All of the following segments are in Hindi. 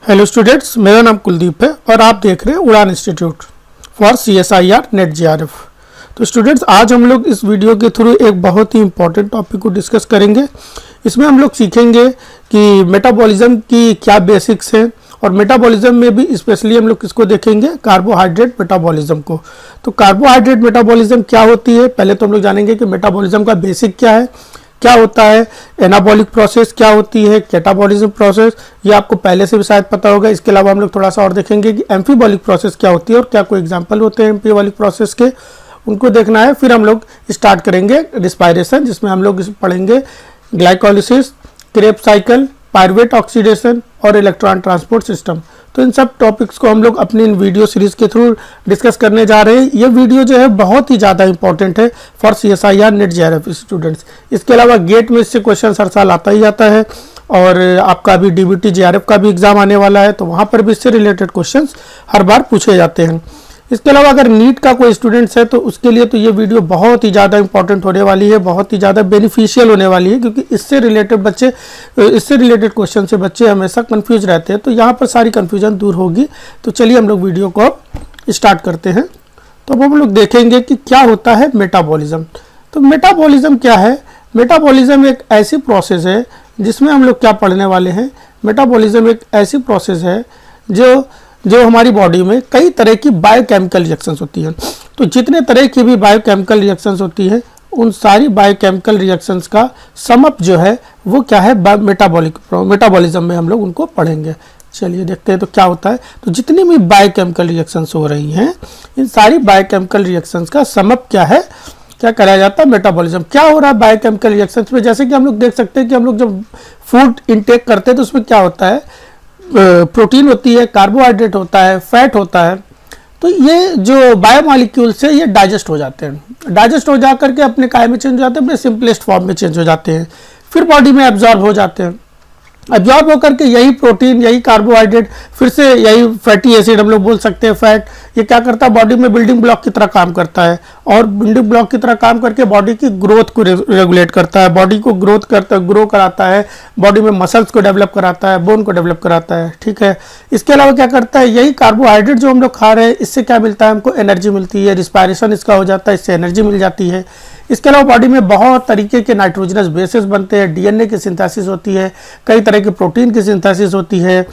हेलो स्टूडेंट्स, मेरा नाम कुलदीप है और आप देख रहे हैं उड़ान institute for CSIR net JRF। तो स्टूडेंट्स, आज हम लोग इस वीडियो के थ्रू एक बहुत ही इंपॉर्टेंट टॉपिक को डिस्कस करेंगे। इसमें हम लोग सीखेंगे कि मेटाबॉलिज्म की क्या बेसिक्स हैं और मेटाबॉलिज्म में भी स्पेशली हम लोग किसको देखेंगे, कार्बोहाइड्रेट मेटाबॉलिज्म को। तो कार्बोहाइड्रेट मेटाबॉलिज्म क्या होती है, पहले तो हम लोग जानेंगे कि मेटाबॉलिज्म का बेसिक क्या है, क्या होता है, एनाबॉलिक प्रोसेस क्या होती है, कैटाबॉलिज्म प्रोसेस, ये आपको पहले से भी शायद पता होगा। इसके अलावा हम लोग थोड़ा सा और देखेंगे कि एम्फीबॉलिक प्रोसेस क्या होती है और क्या कोई एग्जांपल होते हैं एम्फीबॉलिक प्रोसेस के, उनको देखना है। फिर हम लोग स्टार्ट करेंगे रिस्पायरेशन, जिसमें हम लोग पढ़ेंगे glycolysis, Krebs cycle, pyruvate oxidation और इलेक्ट्रॉन ट्रांसपोर्ट सिस्टम। तो इन सब टॉपिक्स को हम लोग अपनी इन वीडियो सीरीज के थ्रू डिस्कस करने जा रहे हैं। ये वीडियो जो है बहुत ही ज़्यादा इंपॉर्टेंट है for CSIR net JRF students. इसके अलावा गेट में इससे क्वेश्चन हर साल आता ही आता है और आपका अभी DBT JRF का भी एग्जाम आने वाला है, तो वहाँ पर भी इससे रिलेटेड क्वेश्चन हर बार पूछे जाते हैं। इसके अलावा अगर नीट का कोई स्टूडेंट्स है तो उसके लिए तो ये वीडियो बहुत ही ज़्यादा इंपॉर्टेंट होने वाली है, बहुत ही ज़्यादा बेनिफिशियल होने वाली है, क्योंकि इससे रिलेटेड क्वेश्चन से बच्चे हमेशा कंफ्यूज रहते हैं। तो यहाँ पर सारी कंफ्यूजन दूर होगी। तो चलिए हम लोग वीडियो को स्टार्ट करते हैं। तो अब हम लोग देखेंगे कि क्या होता है मेटाबॉलिज्म। तो मेटाबॉलिज्म क्या है? मेटाबॉलिज्म एक ऐसी प्रोसेस है जिसमें हम लोग क्या पढ़ने वाले हैं। मेटाबॉलिज्म एक ऐसी प्रोसेस है जो हमारी बॉडी में कई तरह की बायोकेमिकल रिएक्शंस होती हैं। तो जितने तरह की भी बायोकेमिकल रिएक्शंस होती हैं, उन सारी बायोकेमिकल रिएक्शंस का सम अप जो है वो क्या है, मेटाबॉलिज्म में हम लोग उनको पढ़ेंगे। चलिए देखते हैं तो क्या होता है। तो जितनी भी बायोकेमिकल रिएक्शंस हो रही हैं, इन सारी बायोकेमिकल रिएक्शंस का सम अप क्या है, क्या कराया जाता है, मेटाबॉलिज्म। क्या हो रहा है बायोकेमिकल रिएक्शंस में? जैसे कि हम लोग देख सकते हैं कि हम लोग जब फूड इंटेक करते हैं तो उसमें क्या होता है, प्रोटीन होती है, कार्बोहाइड्रेट होता है, फैट होता है। तो ये जो बायोमॉलिक्यूल्स है ये डाइजेस्ट हो जाते हैं। डाइजेस्ट हो जा करके अपने काय में चेंज हो जाते हैं, अपने सिंपलेस्ट फॉर्म में चेंज हो जाते हैं, फिर बॉडी में एब्जॉर्ब हो जाते हैं। एब्जॉर्ब होकर के यही प्रोटीन, यही कार्बोहाइड्रेट, फिर से यही फैटी एसिड हम लोग बोल सकते हैं फैट, ये क्या करता है, बॉडी में बिल्डिंग ब्लॉक की तरह काम करता है और बिल्डिंग ब्लॉक की तरह काम करके बॉडी की ग्रोथ को रेगुलेट करता है, बॉडी को ग्रो कराता है, बॉडी में मसल्स को डेवलप कराता है, बोन को डेवलप कराता है। ठीक है। इसके अलावा क्या करता है, यही कार्बोहाइड्रेट जो हम लोग खा रहे हैं, इससे क्या मिलता है, हमको एनर्जी मिलती है, रिस्पायरेशन इसका हो जाता है, इससे एनर्जी मिल जाती है। इसके अलावा बॉडी में बहुत तरीके के नाइट्रोजनस बेसेस बनते हैं, DNA की सिंथेसिस होती है, कई तरह के प्रोटीन की सिंथेसिस होती है।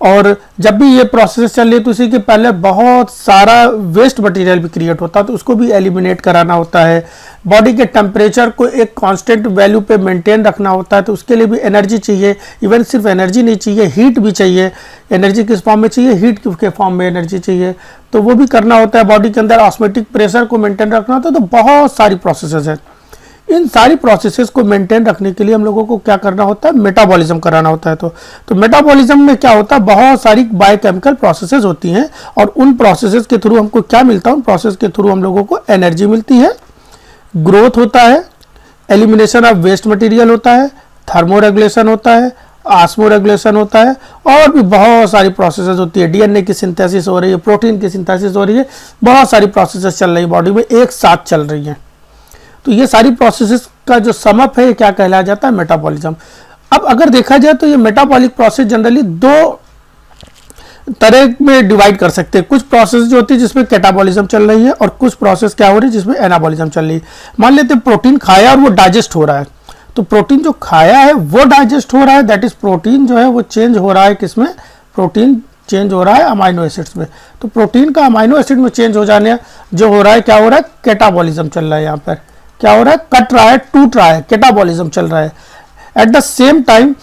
और जब भी ये प्रोसेस चल रही है तो इसी के पहले बहुत सारा वेस्ट मटेरियल भी क्रिएट होता है, तो उसको भी एलिमिनेट कराना होता है। बॉडी के टेम्परेचर को एक कांस्टेंट वैल्यू पे मेंटेन रखना होता है, तो उसके लिए भी एनर्जी चाहिए। इवन सिर्फ एनर्जी नहीं चाहिए, हीट भी चाहिए। एनर्जी किस फॉर्म में चाहिए, हीट के फॉर्म में एनर्जी चाहिए, तो वो भी करना होता है। बॉडी के अंदर ऑस्मोटिक प्रेशर को मेंटेन रखना होता है। तो बहुत सारी प्रोसेसेस हैं। इन सारी प्रोसेसेस को मेंटेन रखने के लिए हम लोगों को क्या करना होता है, मेटाबॉलिज्म कराना होता है। तो मेटाबॉलिज्म में क्या होता है, बहुत सारी बायोकेमिकल प्रोसेसेस होती हैं और उन प्रोसेसेस के थ्रू हमको क्या मिलता है, उन प्रोसेस के थ्रू हम लोगों को एनर्जी मिलती है, ग्रोथ होता है, एलिमिनेशन ऑफ वेस्ट मटेरियल होता है, थर्मोरेगुलेशन होता है, ऑस्मोरेगुलेशन होता है और भी बहुत सारी प्रोसेसेस होती है। DNA की सिंथेसिस हो रही है, प्रोटीन की सिंथेसिस हो रही है, बहुत सारी प्रोसेसेस चल रही है बॉडी में, एक साथ चल रही हैं। तो ये सारी प्रोसेसेस का जो सम अप है क्या कहलाया जाता है, मेटाबॉलिज्म। अब अगर देखा जाए तो ये मेटाबॉलिक प्रोसेस जनरली दो तरह में डिवाइड कर सकते हैं। कुछ प्रोसेस जो होती है जिसमें कैटाबॉलिज्म चल रही है और कुछ प्रोसेस क्या हो रही है जिसमें एनाबॉलिज्म चल रही है। मान लेते हैं प्रोटीन खाया और वो डाइजेस्ट हो रहा है, तो प्रोटीन जो खाया है वो डाइजेस्ट हो रहा है, दैट इज प्रोटीन जो है वो चेंज हो रहा है किसमें, प्रोटीन चेंज हो रहा है अमाइनो एसिड्स में। तो प्रोटीन का अमाइनो एसिड में चेंज हो जाने जो हो रहा है, क्या हो रहा है, कैटाबॉलिज्म चल रहा है। यहाँ पर क्या हो रहा है, कट रहा है, टूट रहा है, कैटाबॉलिज्म चल रहा है। एट द सेम टाइम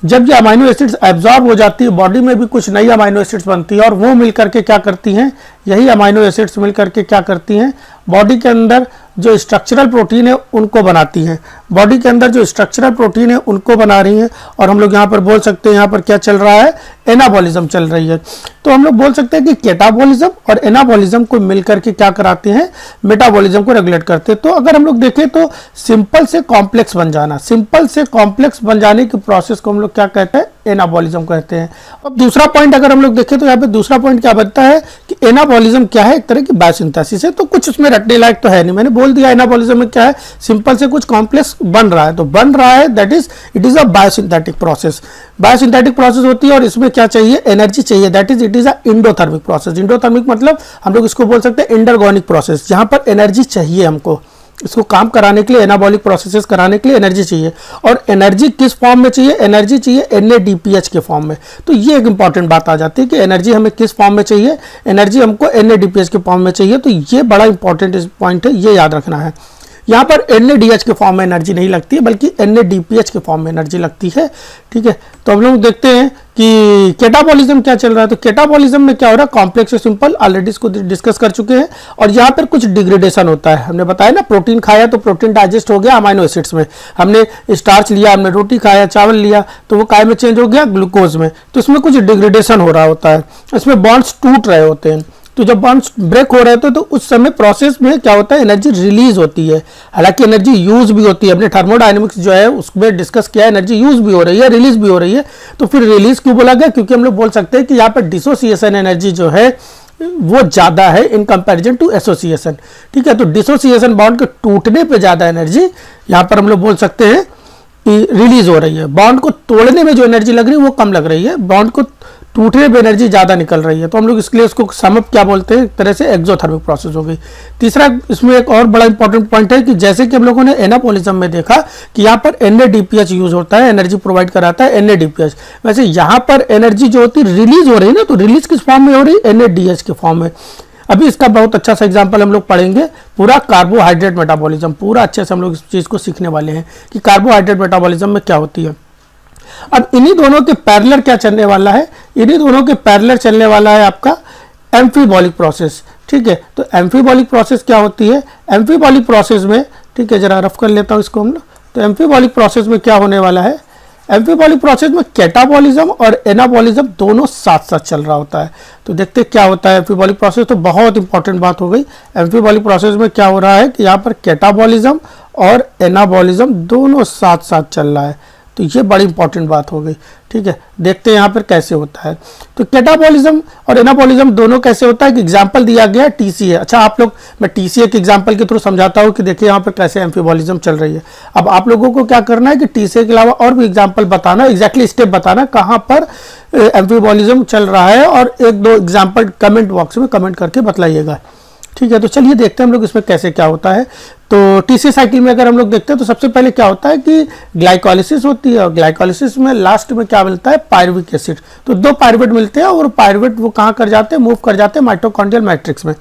जब ये अमाइनो एसिड्स एब्जॉर्ब हो जाती है, बॉडी में भी कुछ नई अमाइनो एसिड्स बनती है और वो मिलकर के क्या करती हैं, यही अमाइनो एसिड्स मिलकर के क्या करती हैं, बॉडी के अंदर जो स्ट्रक्चरल प्रोटीन है उनको बनाती हैं। बॉडी के अंदर जो स्ट्रक्चरल प्रोटीन है उनको बना रही हैं और हम लोग यहाँ पर बोल सकते हैं यहाँ पर क्या चल रहा है, एनाबॉलिज्म चल रही है। तो हम लोग बोल सकते हैं कि कैटाबॉलिज्म और एनाबॉलिज्म को मिलकर के क्या कराते हैं, मेटाबॉलिज्म को रेगुलेट करते हैं। तो अगर हम लोग देखें तो सिंपल से कॉम्प्लेक्स बन जाना, सिंपल से कॉम्प्लेक्स बन जाने की प्रोसेस को हम लोग क्या कहते हैं, एनाबॉलिज्म कहते हैं। अब दूसरा पॉइंट अगर हम लोग देखें तो यहाँ पे दूसरा पॉइंट क्या बनता है कि एनाबॉलिज्म क्या है, एक तरह की बायोसिंथेसिस है। तो कुछ उसमें रटने लायक तो है नहीं, मैंने बोल दिया एनाबॉलिज्म में क्या है, सिंपल से कुछ कॉम्प्लेक्स बन रहा है, तो बन रहा है that is it is a biosynthetic process. Biosynthetic process होती है और इसमें क्या चाहिए, एनर्जी चाहिए, that is it is a endothermic process. Endothermic मतलब हम लोग इसको बोल सकते हैं इंडरगोनिक प्रोसेस, जहां पर एनर्जी चाहिए हमको, इसको काम कराने के लिए, एनाबॉलिक प्रोसेसेस कराने के लिए एनर्जी चाहिए। और एनर्जी किस फॉर्म में चाहिए, एनर्जी चाहिए NADPH के फॉर्म में। तो ये एक इंपॉर्टेंट बात आ जाती है कि एनर्जी हमें किस फॉर्म में चाहिए, एनर्जी हमको NADPH के फॉर्म में चाहिए। तो ये बड़ा इंपॉर्टेंट पॉइंट है, ये याद रखना है। यहाँ पर NADH के फॉर्म में एनर्जी नहीं लगती है, बल्कि NADPH के फॉर्म में एनर्जी लगती है। ठीक है, तो हम लोग देखते हैं कि कैटाबॉलिज्म क्या चल रहा है। तो कैटाबॉलिज्म में क्या हो रहा है, कॉम्प्लेक्स और सिंपल ऑलरेडी इसको डिस्कस कर चुके हैं। और यहाँ पर कुछ डिग्रेडेशन होता है, हमने बताया ना, प्रोटीन खाया तो प्रोटीन डाइजेस्ट हो गया अमाइनो एसिड्स में, हमने स्टार्च लिया, हमने रोटी खाया, चावल लिया, तो वो काय में चेंज हो गया, ग्लूकोज में। तो इसमें कुछ डिग्रेडेशन हो रहा होता है, इसमें बॉन्ड्स टूट रहे होते हैं। तो जब बॉन्ड्स ब्रेक हो रहे थे तो उस समय प्रोसेस में क्या होता है, एनर्जी रिलीज होती है। हालांकि एनर्जी यूज भी होती है, हमने थर्मोडायनेमिक्स जो है उसमें डिस्कस किया, एनर्जी यूज भी हो रही है, रिलीज भी हो रही है। तो फिर रिलीज क्यों बोला गया, क्योंकि हम लोग बोल सकते हैं कि यहाँ पर डिसोसिएशन एनर्जी जो है वो ज्यादा है इन कंपैरिजन टू एसोसिएशन। ठीक है, तो डिसोसिएशन बॉन्ड के टूटने पे ज्यादा एनर्जी यहाँ पर हम लोग बोल सकते हैं कि रिलीज हो रही है। बॉन्ड को तोड़ने में जो एनर्जी लग रही है वो कम लग रही है, बॉन्ड को टूटने पे एनर्जी ज्यादा निकल रही है। तो हम लोग इसके लिए उसको समअप क्या बोलते हैं, एक तरह से एक्सोथर्मिक प्रोसेस हो गई। तीसरा इसमें एक और बड़ा इंपॉर्टेंट पॉइंट है कि जैसे कि हम लोगों ने एनाबॉलिज्म में देखा कि यहाँ पर NADPH यूज होता है, एनर्जी प्रोवाइड कराता है NADPH, वैसे यहाँ पर एनर्जी जो होती है रिलीज हो रही है ना, तो रिलीज किस फॉर्म में हो रही है, NADH के फॉर्म में। अभी इसका बहुत अच्छा सा एग्जांपल हम लोग पढ़ेंगे, पूरा कार्बोहाइड्रेट मेटाबॉलिज्म, पूरा अच्छे से हम लोग इस चीज को सीखने वाले हैं कि कार्बोहाइड्रेट मेटाबॉलिज्म में क्या होती है। अब इन्हीं दोनों के पैरेलल क्या चलने वाला है, इन्हीं दोनों के पैरेलल चलने वाला है आपका एम्फीबॉलिक प्रोसेस। ठीक है, तो एम्फीबॉलिक प्रोसेस क्या होती है, एम्फीबॉलिक प्रोसेस में, ठीक है जरा रफ कर लेता हूं इसको हम लोग। तो एम्फीबॉलिक प्रोसेस में क्या होने वाला है, एम्फीबॉलिक प्रोसेस में कैटाबॉलिज्म और एनाबॉलिज्म दोनों साथ साथ चल रहा होता है। तो देखते क्या होता है एम्फीबॉलिक प्रोसेस, तो बहुत इंपॉर्टेंट बात हो गई। एम्फीबॉलिक प्रोसेस में क्या हो रहा है कि यहाँ पर कैटाबॉलिज्म और एनाबॉलिज्म दोनों साथ साथ चल रहा है, तो ये बड़ी इंपॉर्टेंट बात हो गई। ठीक है, देखते हैं यहाँ पर कैसे होता है। तो कैटाबॉलिज्म और एनाबॉलिज्म दोनों कैसे होता है कि एग्जांपल दिया गया है TCA। अच्छा, आप लोग, मैं TCA के एग्जांपल के थ्रू समझाता हूँ कि देखिए यहाँ पर कैसे एम्फीबॉलिज्म चल रही है। अब आप लोगों को क्या करना है कि TCA के अलावा और भी एग्जाम्पल बताना, एग्जैक्टली स्टेप बताना कहाँ पर एम्फीबॉलिज्म चल रहा है, और एक दो एग्जाम्पल कमेंट बॉक्स में कमेंट करके बतलाइएगा। ठीक है, तो चलिए देखते हैं हम लोग इसमें कैसे क्या होता है। तो TCA साइकिल में अगर हम लोग देखते हैं तो सबसे पहले क्या होता है कि ग्लाइकोलिसिस होती है, और ग्लाइकोलिसिस में लास्ट में क्या मिलता है, पायरुविक एसिड। तो दो पायरुवेट मिलते हैं और पायरुवेट वो कहाँ कर जाते हैं, मूव कर जाते हैं माइटोकॉन्ड्रियल मैट्रिक्स में।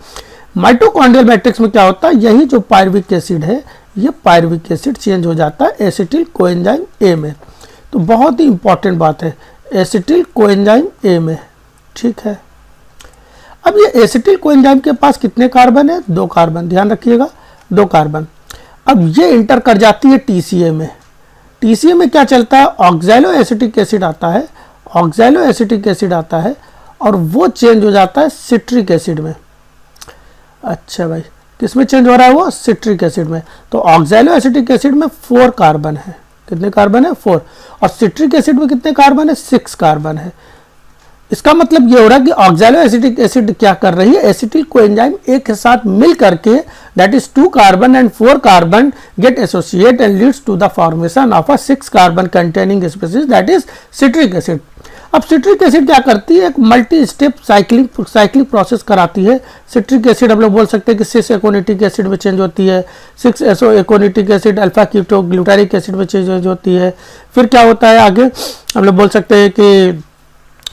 माइटोकॉन्ड्रियल मैट्रिक्स में क्या होता है, यही जो पायरुविक एसिड है, ये पायरुविक एसिड चेंज हो जाता है एसिटिल कोएंजाइम A में। तो बहुत ही इंपॉर्टेंट बात है, एसिटिल कोएंजाइम A में। ठीक है, अब ये एसिटिल कोएंजाइम के पास कितने कार्बन है, 2 कार्बन, ध्यान रखिएगा 2 कार्बन। अब ये इंटर कर जाती है TCA में। TCA में क्या चलता है, ऑक्सैलो एसिटिक एसिड आता है, ऑक्सैलो एसिटिक एसिड आता है, और वो चेंज हो जाता है सिट्रिक एसिड में। अच्छा भाई, किस में चेंज हो रहा है वो, सिट्रिक एसिड में। तो ऑक्सैलो एसिटिक एसिड में 4 कार्बन है, कितने कार्बन है, 4, और सिट्रिक एसिड में कितने कार्बन है, 6 कार्बन है। इसका मतलब ये हो रहा है कि ऑक्सैलो एसिटिक एसिड क्या कर रही है, एसिटिल कोएंजाइम एक के साथ मिल करके, that is 2 carbon and 4 carbon get associate and leads to the formation of a 6 carbon containing species, that is citric acid. अब सिट्रिक एसिड क्या करती है, एक मल्टी स्टेप साइक्लिंग प्रोसेस कराती है। सिट्रिक एसिड हम लोग बोल सकते हैं कि 6 एकोनिटिक एसिड में चेंज होती है, 6 iso aconitic acid alpha keto glutaric acid में चेंज होती है। फिर क्या होता है आगे, हम लोग बोल सकते हैं कि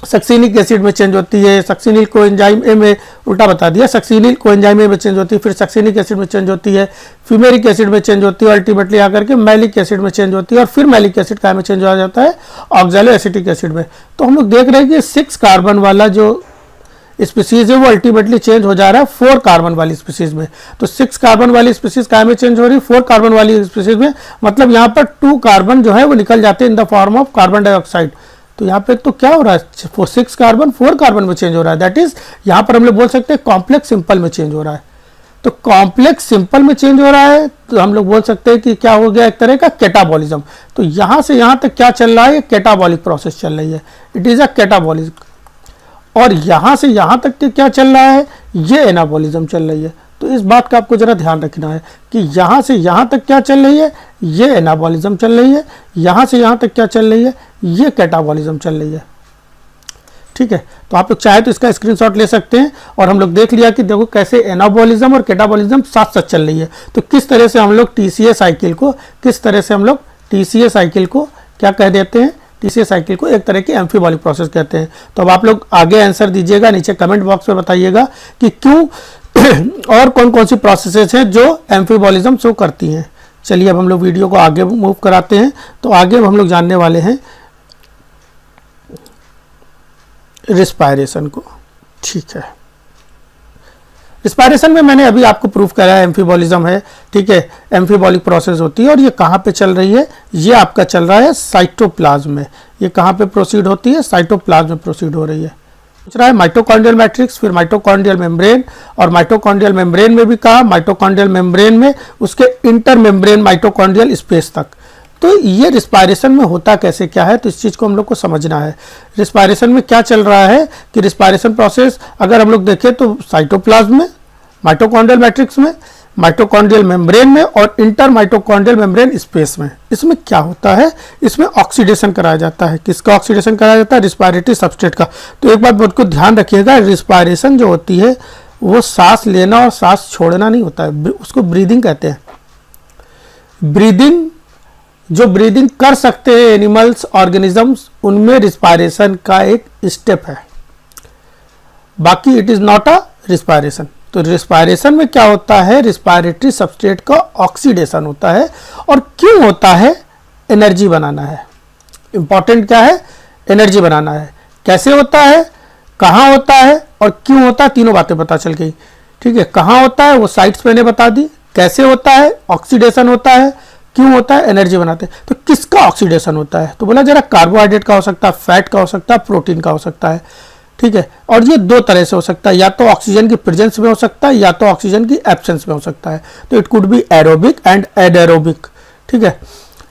सक्सिनिक एसिड में चेंज होती है, सक्सिनिल कोएंजाइम ए में, उल्टा बता दिया, सक्सिनिल कोएंजाइम ए में चेंज होती है, फिर सक्सिनिक एसिड में चेंज होती है, फ्यूमेरिक एसिड में चेंज होती है, अल्टीमेटली आकर के मैलिक एसिड में चेंज होती है, और फिर मैलिक एसिड का में चेंज हो जाता है ऑक्सैलो एसिटिक एसिड में। तो हम लोग देख रहे हैं कि 6 कार्बन वाला जो स्पीसीज है वो अल्टीमेटली चेंज हो जा रहा है 4 कार्बन वाली स्पीसीज में। तो 6 कार्बन वाली स्पीसीज काय में चेंज हो रही है, 4 कार्बन वाली स्पीसीज में, मतलब यहाँ पर 2 कार्बन जो है वो निकल जाते हैं in the form of carbon dioxide. तो यहाँ पे तो क्या हो रहा है, 6 कार्बन 4 कार्बन में चेंज हो रहा है, दैट इज यहाँ पर हम लोग बोल सकते हैं कॉम्प्लेक्स सिंपल में चेंज हो रहा है। तो कॉम्प्लेक्स सिंपल में चेंज हो रहा है, तो हम लोग बोल सकते हैं कि क्या हो गया, एक तरह का कैटाबॉलिज्म। तो यहाँ से यहाँ तक क्या चल रहा है, कैटाबॉलिक प्रोसेस चल रही है, इट इज अ कैटाबॉलिज्म। और यहाँ से यहाँ तक के क्या चल रहा है, ये एनाबॉलिज्म चल रही है। तो इस बात का आपको ज़रा ध्यान रखना है कि यहाँ से यहाँ तक क्या चल रही है, ये एनाबॉलिज्म चल रही है, यहाँ से यहाँ तक क्या चल रही है, ये कैटाबॉलिज्म चल रही है। ठीक है, तो आप लोग चाहे तो इसका स्क्रीनशॉट ले सकते हैं और हम लोग देख लिया कि देखो कैसे एनाबॉलिज्म और कैटाबॉलिज्म साथ साथ चल रही है। तो किस तरह से हम लोग टीसीए साइकिल को क्या कह देते हैं, टीसीए साइकिल को एक तरह की एम्फीबॉलिक प्रोसेस कहते हैं। तो अब आप लोग आगे आंसर दीजिएगा, नीचे कमेंट बॉक्स में बताइएगा कि क्यों और कौन कौन सी प्रोसेसेस हैं जो एम्फीबॉलिज्म शो करती हैं। चलिए अब हम लोग वीडियो को आगे मूव कराते हैं। तो आगे हम लोग जानने वाले हैं रिस्पायरेशन को। ठीक है, रिस्पायरेशन में मैंने अभी आपको प्रूफ कराया एम्फीबॉलिज्म है। ठीक है, एम्फीबॉलिक प्रोसेस होती है और ये कहाँ पे चल रही है, ये आपका चल रहा है साइटोप्लाज्म में। ये कहाँ पे प्रोसीड होती है, साइटोप्लाज्म में प्रोसीड हो रही है। पूछ रहा है माइटोकॉन्ड्रियल मैट्रिक्स, फिर माइटोकॉन्ड्रियल मेम्ब्रेन, और माइटोकॉन्ड्रियल मेम्ब्रेन में भी कहा, माइटोकॉन्ड्रियल मेम्ब्रेन में उसके इंटर मेम्ब्रेन माइटोकॉन्ड्रियल स्पेस तक। तो ये रिस्पायरेशन में होता कैसे क्या है, तो इस चीज़ को हम लोग को समझना है। रिस्पायरेशन में क्या चल रहा है कि रिस्पायरेशन प्रोसेस अगर हम लोग देखें तो साइटोप्लाज्म में, माइटोकॉन्ड्रियल मैट्रिक्स में, माइटोकॉन्ड्रियल मेम्ब्रेन में और इंटर माइटोकॉन्ड्रियल मेम्ब्रेन स्पेस में। इसमें क्या होता है, इसमें ऑक्सीडेशन कराया जाता है। किसका ऑक्सीडेशन कराया जाता है, रिस्पायरेटरी सबस्ट्रेट का। तो एक बात बहुत को ध्यान रखिएगा, रिस्पायरेशन जो होती है वो सांस लेना और सांस छोड़ना नहीं होता है, उसको ब्रीदिंग कहते हैं। ब्रीदिंग, जो ब्रीदिंग कर सकते हैं एनिमल्स, ऑर्गेनिजम्स, उनमें रिस्पायरेशन का एक स्टेप है, बाकी it is not a respiration. तो रिस्पायरेशन में क्या होता है, रिस्पायरेटरी सबस्ट्रेट का ऑक्सीडेशन होता है। और क्यों होता है, एनर्जी बनाना है। इंपॉर्टेंट क्या है, एनर्जी बनाना है। कैसे होता है, कहाँ होता है और क्यों होता है, तीनों बातें पता चल गई। ठीक है, कहाँ होता है वो साइट्स मैंने बता दी, कैसे होता है, ऑक्सीडेशन होता है, क्यों होता है, एनर्जी बनाते हैं। तो किसका ऑक्सीडेशन होता है, तो बोला जरा कार्बोहाइड्रेट का हो सकता है, फैट का हो सकता है, प्रोटीन का हो सकता है। ठीक है, और ये दो तरह से हो सकता है, या तो ऑक्सीजन की प्रेजेंस में हो सकता है या तो ऑक्सीजन की एब्सेंस में हो सकता है। तो it could be aerobic and anaerobic. ठीक है,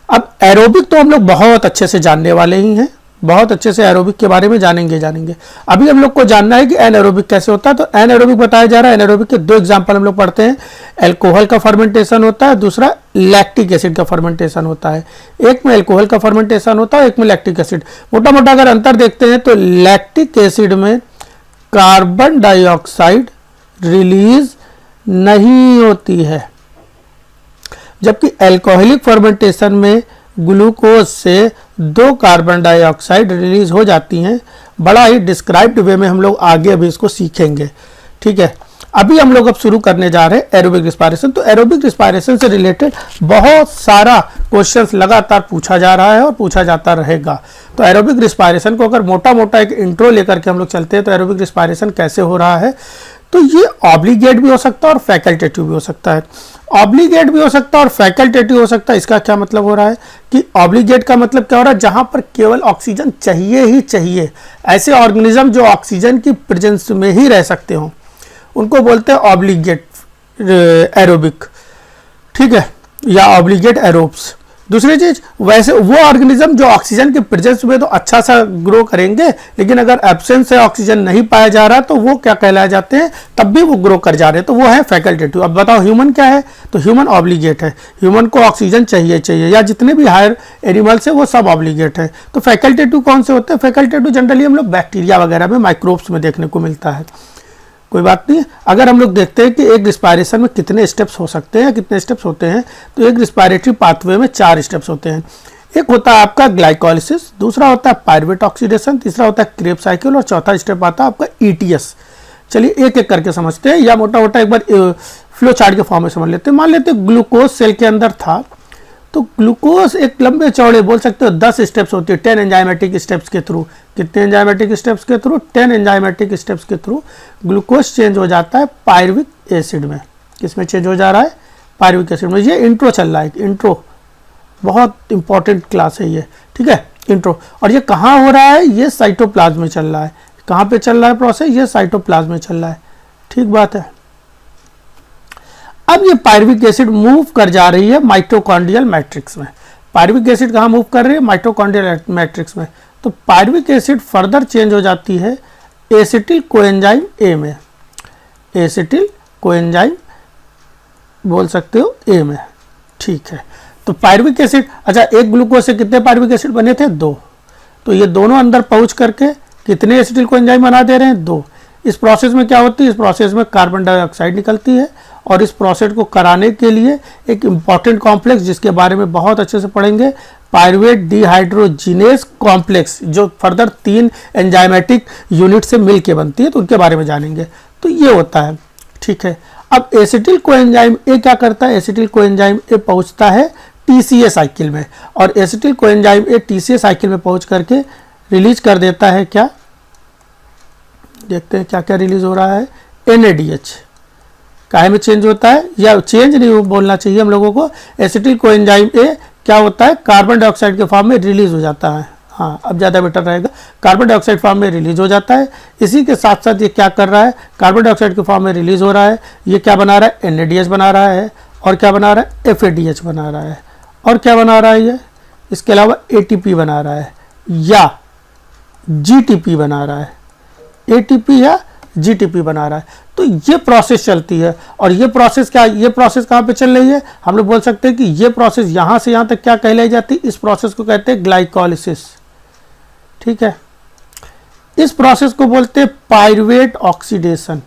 अब एरोबिक तो हम लोग बहुत अच्छे से जानने वाले ही हैं, बहुत अच्छे से एरोबिक के बारे में जानेंगे। अभी हम लोग को जानना है कि एनएरोबिक कैसे होता है। तो एनएरोबिक बताया जा रहा है। एनएरोबिक के दो एग्जांपल हम लोग पढ़ते हैं, अल्कोहल का फर्मेंटेशन होता है, दूसरा लैक्टिक एसिड का फर्मेंटेशन होता है। एक में अल्कोहल का फर्मेंटेशन होता है, एक में लैक्टिक एसिड। मोटा मोटा अगर अंतर देखते हैं तो लैक्टिक एसिड में कार्बन डाइऑक्साइड रिलीज नहीं होती है, जबकि अल्कोहलिक फर्मेंटेशन में ग्लूकोज से 2 कार्बन डाइऑक्साइड रिलीज हो जाती हैं। बड़ा ही डिस्क्राइब्ड वे में हम लोग आगे अभी इसको सीखेंगे। ठीक है, अभी हम लोग अब शुरू करने जा रहे हैं एरोबिक रिस्पायरेशन। तो एरोबिक रिस्पायरेशन से रिलेटेड बहुत सारा क्वेश्चंस लगातार पूछा जा रहा है और पूछा जाता रहेगा। तो एरोबिक रिस्पायरेशन को अगर मोटा मोटा एक इंट्रो लेकर के हम लोग चलते हैं तो एरोबिक रिस्पायरेशन कैसे हो रहा है, तो ये ऑब्लिगेट भी हो सकता है और फैकल्टेटिव भी हो सकता है। ऑब्लिगेट भी हो सकता है और फैकल्टेटिव हो सकता है। इसका क्या मतलब हो रहा है कि ऑब्लिगेट का मतलब क्या हो रहा है, जहां पर केवल ऑक्सीजन चाहिए ही चाहिए, ऐसे ऑर्गेनिज्म जो ऑक्सीजन की प्रेजेंस में ही रह सकते हो, उनको बोलते हैं ऑब्लिगेट एरोबिक। ठीक है, या ऑब्लिगेट एरोब्स। दूसरी चीज, वैसे वो ऑर्गेनिज्म जो ऑक्सीजन के प्रेजेंस में तो अच्छा सा ग्रो करेंगे, लेकिन अगर एब्सेंस से ऑक्सीजन नहीं पाया जा रहा तो वो क्या कहलाए जाते हैं, तब भी वो ग्रो कर जा रहे हैं, तो वो है फैकल्टेटिव। अब बताओ ह्यूमन क्या है, तो ह्यूमन ऑब्लिगेट है। ह्यूमन को ऑक्सीजन चाहिए, या जितने भी हायर एनिमल्स है वो सब ऑब्लिगेट है। तो फैकल्टेटिव कौन से होते हैं, फैकल्टेटिव जनरली हम लोग बैक्टीरिया वगैरह में, माइक्रोब्स में देखने को मिलता है। कोई बात नहीं। अगर हम लोग देखते हैं कि एक रिस्पायरेशन में कितने स्टेप्स हो सकते हैं, कितने स्टेप्स होते हैं, तो एक रिस्पायरेटरी पाथवे में 4 स्टेप्स होते हैं। एक होता है आपका ग्लाइकोलिसिस, दूसरा होता है पायरुवेट ऑक्सीडेशन, तीसरा होता है क्रेब साइकिल और चौथा स्टेप आता है आपका ईटीएस। चलिए एक एक करके समझते हैं, या मोटा मोटा एक बार फ्लो चार्ट के फॉर्म में समझ लेते हैं। मान लेते हैं ग्लूकोज सेल के अंदर था, तो ग्लूकोज एक लंबे चौड़े बोल सकते हो 10 स्टेप्स होती है, 10 एंजाइमेटिक स्टेप्स के थ्रू। कितने एंजाइमेटिक स्टेप्स के थ्रू, 10 एंजाइमेटिक स्टेप्स के थ्रू ग्लूकोज चेंज हो जाता है पायरुविक एसिड में। किसमें चेंज हो जा रहा है, पायरुविक एसिड में। ये इंट्रो चल रहा है, इंट्रो बहुत इंपॉर्टेंट क्लास है ये। ठीक है, इंट्रो। और ये कहाँ हो रहा है, ये साइटोप्लाज्म में चल रहा है। कहाँ पे चल रहा है प्रोसेस, ये साइटोप्लाज्म में चल रहा है। ठीक बात है। अब ये पायरुविक एसिड मूव कर जा रही है माइटोकॉन्ड्रियल मैट्रिक्स में। पायरुविक एसिड कहाँ मूव कर रही है, माइटोकॉन्ड्रियल मैट्रिक्स में। तो पायरुविक एसिड फर्दर चेंज हो जाती है एसिटिल कोएंजाइम ए में। एसिटिल कोएंजाइम बोल सकते हो ए में। ठीक है, तो पायरुविक एसिड, अच्छा एक ग्लूकोज से कितने पायरुविक एसिड बने थे? 2। तो ये दोनों अंदर पहुंच करके कितने एसिटिल कोएंजाइम बना दे रहे हैं? 2। इस प्रोसेस में क्या होती है? इस प्रोसेस में कार्बन डाइऑक्साइड निकलती है और इस प्रोसेस को कराने के लिए एक इम्पॉर्टेंट कॉम्प्लेक्स जिसके बारे में बहुत अच्छे से पढ़ेंगे, पायरुवेट डिहाइड्रोजिनेज कॉम्प्लेक्स, जो फर्दर 3 एंजाइमेटिक यूनिट से मिलके बनती है, तो उनके बारे में जानेंगे। तो ये होता है। ठीक है, अब एसिटिल कोएंजाइम ए क्या करता है? एसिटिल कोएंजाइम ए पहुंचता है टीसीए साइकिल में, और acetyl coenzyme A TCA cycle में पहुंच करके रिलीज कर देता है क्या? देखते हैं क्या क्या रिलीज हो रहा है। NADH काहे में चेंज होता है, या चेंज नहीं बोलना चाहिए हम लोगों को, एसिटिल कोएंजाइम ए क्या होता है? कार्बन डाइऑक्साइड के फॉर्म में रिलीज हो जाता है। हाँ, अब ज़्यादा बेटर रहेगा, कार्बन डाइऑक्साइड फॉर्म में रिलीज हो जाता है। इसी के साथ साथ ये क्या कर रहा है? कार्बन डाइऑक्साइड के फॉर्म में रिलीज हो रहा है, ये क्या बना रहा है? NADH बना रहा है, और क्या बना रहा है? FADH बना रहा है, और क्या बना रहा है ये? इसके अलावा ATP बना रहा है या GTP बना रहा है, ATP या GTP बना रहा है। तो ये प्रोसेस चलती है, और ये प्रोसेस क्या, ये प्रोसेस कहाँ पे चल रही है? हम लोग बोल सकते हैं कि ये प्रोसेस यहाँ से यहाँ तक क्या कहलाई जाती है? इस प्रोसेस को कहते हैं ग्लाइकोलिसिस। ठीक है, इस प्रोसेस को बोलते हैं पायरुवेट ऑक्सीडेशन।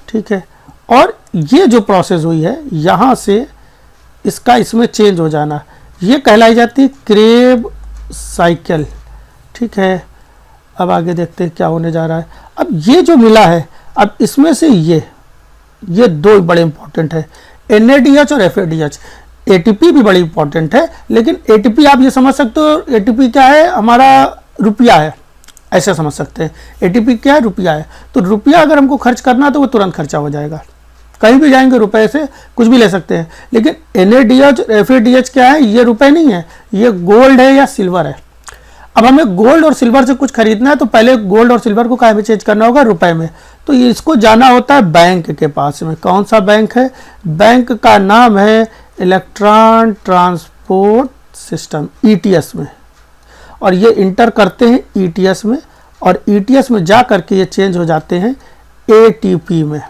ठीक है, और ये जो प्रोसेस हुई है यहाँ से इसका इसमें चेंज हो जाना, ये कहलाई जाती है क्रेब साइकिल। ठीक है, अब आगे देखते हैं क्या होने जा रहा है। अब ये जो मिला है, अब इसमें से ये 2 बड़े इंपॉर्टेंट है, NADH और FADH। ATP भी बड़ी इंपॉर्टेंट है, लेकिन ATP आप ये समझ सकते हो, ATP क्या है? हमारा रुपया है, ऐसे समझ सकते हैं। ATP क्या है? रुपया है। तो रुपया अगर हमको खर्च करना तो वो तुरंत खर्चा हो जाएगा, कहीं भी जाएंगे रुपए से कुछ भी ले सकते हैं। लेकिन NADH और FADH क्या है? ये रुपए नहीं है, ये गोल्ड है या सिल्वर है। अब हमें गोल्ड और सिल्वर से कुछ खरीदना है, तो पहले गोल्ड और सिल्वर को काहे में चेंज करना होगा? रुपए में। तो इसको जाना होता है बैंक के पास में। कौन सा बैंक है? बैंक का नाम है इलेक्ट्रॉन ट्रांसपोर्ट सिस्टम, ETS में, और ये इंटर करते हैं ETS में, और ETS में जा करके ये चेंज हो जाते हैं ATP में।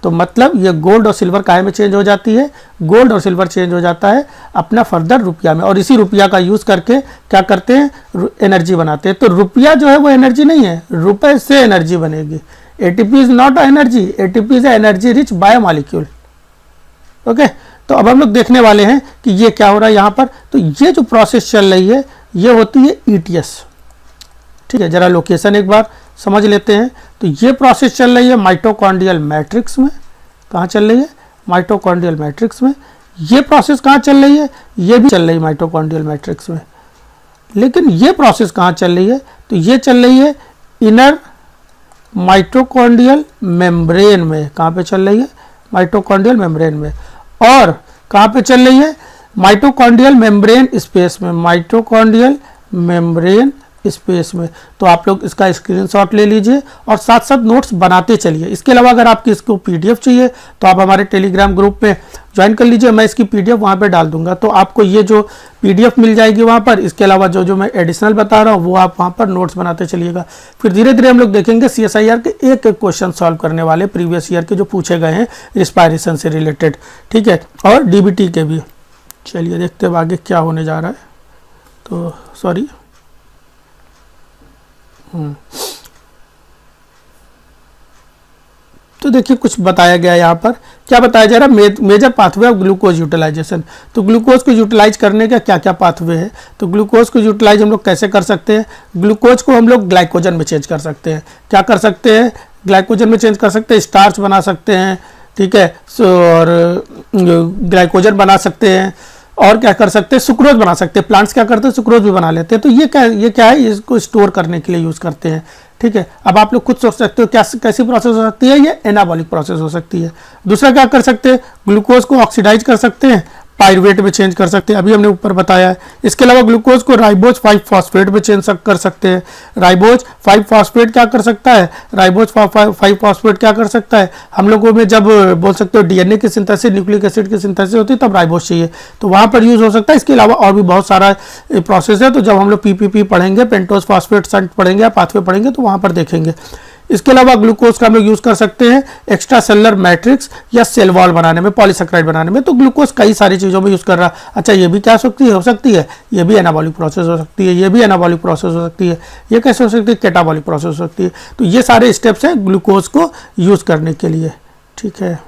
तो मतलब ये गोल्ड और सिल्वर काहे में चेंज हो जाती है? गोल्ड और सिल्वर चेंज हो जाता है अपना फर्दर रुपया में, और इसी रुपया का यूज़ करके क्या करते हैं? एनर्जी बनाते हैं। तो रुपया जो है वो एनर्जी नहीं है, रुपए से एनर्जी बनेगी। ATP is not energy, ATP is energy rich biomolecule. Okay, तो अब हम लोग देखने वाले हैं कि ये क्या हो रहा है यहाँ पर। तो ये जो प्रोसेस चल रही है ये होती है ETS। ठीक है, जरा लोकेशन एक बार समझ लेते हैं। तो ये प्रोसेस चल रही है माइटोकॉन्ड्रियल मैट्रिक्स में। कहाँ चल रही है? माइटोकॉन्ड्रियल मैट्रिक्स में। ये प्रोसेस कहाँ चल रही है? ये भी चल रही है माइटोकॉन्ड्रियल मैट्रिक्स में। लेकिन ये प्रोसेस कहाँ चल रही है? तो ये चल रही है इनर माइटोकॉन्ड्रियल मेम्ब्रेन में। कहाँ पे चल रही है? माइटोकॉन्ड्रियल मेम्ब्रेन में। और कहाँ पे चल रही है? माइटोकॉन्ड्रियल मेम्ब्रेन स्पेस में, माइटोकॉन्ड्रियल मेम्ब्रेन स्पेस में। तो आप लोग इसका स्क्रीनशॉट ले लीजिए और साथ साथ नोट्स बनाते चलिए। इसके अलावा अगर आपकी इसको PDF चाहिए तो आप हमारे टेलीग्राम ग्रुप में ज्वाइन कर लीजिए, मैं इसकी PDF वहाँ पे डाल दूंगा, तो आपको ये जो PDF मिल जाएगी वहाँ पर। इसके अलावा जो मैं एडिशनल बता रहा हूँ वो आप वहाँ पर नोट्स बनाते चलिएगा। फिर धीरे धीरे हम लोग देखेंगे CSIR के एक एक क्वेश्चन सॉल्व करने वाले, प्रीवियस ईयर के जो पूछे गए हैं रिस्पायरेशन से रिलेटेड। ठीक है, और DBT के भी। चलिए देखते हैं आगे क्या होने जा रहा है। तो सॉरी, तो देखिए कुछ बताया गया यहाँ पर। क्या बताया जा रहा है? Major pathway of glucose utilization. तो ग्लूकोज को यूटिलाइज करने का क्या क्या पाथवे है? तो ग्लूकोज को यूटिलाइज हम लोग कैसे कर सकते हैं? ग्लूकोज को हम लोग ग्लाइकोजन में चेंज कर सकते हैं। क्या कर सकते हैं? ग्लाइकोजन में चेंज कर सकते हैं, स्टार्च बना सकते हैं। ठीक है, और ग्लाइकोजन बना सकते हैं, और क्या कर सकते हैं? सुक्रोज बना सकते हैं। प्लांट्स क्या करते हैं? सुक्रोज भी बना लेते हैं। तो ये क्या है? इसको स्टोर करने के लिए यूज़ करते हैं। ठीक है, अब आप लोग खुद सोच सकते हो क्या कैसी प्रोसेस हो सकती है? ये एनाबॉलिक प्रोसेस हो सकती है। दूसरा क्या कर सकते हैं? ग्लूकोज को ऑक्सीडाइज कर सकते हैं, पायरुवेट में चेंज कर सकते हैं, अभी हमने ऊपर बताया है। इसके अलावा ग्लूकोज को राइबोज 5 फॉस्फेट में चेंज कर सकते हैं। राइबोज 5 फॉस्फेट क्या कर सकता है? राइबोज 5 फॉस्फेट क्या कर सकता है? हम लोगों में जब बोल सकते हो DNA की सिंथेसिस, न्यूक्लिक एसिड की सिंथेसिस होती है तब राइबोज चाहिए, तो वहाँ पर यूज़ हो सकता है। इसके अलावा और भी बहुत सारा प्रोसेस है, तो जब हम लोग PPP पढ़ेंगे, पेंटोज फॉस्फेट शंट पढ़ेंगे या पाथवे पढ़ेंगे तो वहाँ पर देखेंगे। इसके अलावा ग्लूकोज का हम लोग यूज कर सकते हैं एक्स्ट्रा सेलुलर मैट्रिक्स या सेल वॉल बनाने में, पॉलीसेकेराइड बनाने में। तो ग्लूकोज कई सारी चीज़ों में यूज कर रहा है। अच्छा, ये भी क्या हो सकती है, ये भी एनाबॉलिक प्रोसेस हो सकती है, ये भी एनाबॉलिक प्रोसेस हो सकती है, ये कैसे हो सकती है, कैटाबॉलिक प्रोसेस हो सकती है। तो ये सारे स्टेप्स हैं ग्लूकोज को यूज करने के लिए। ठीक है,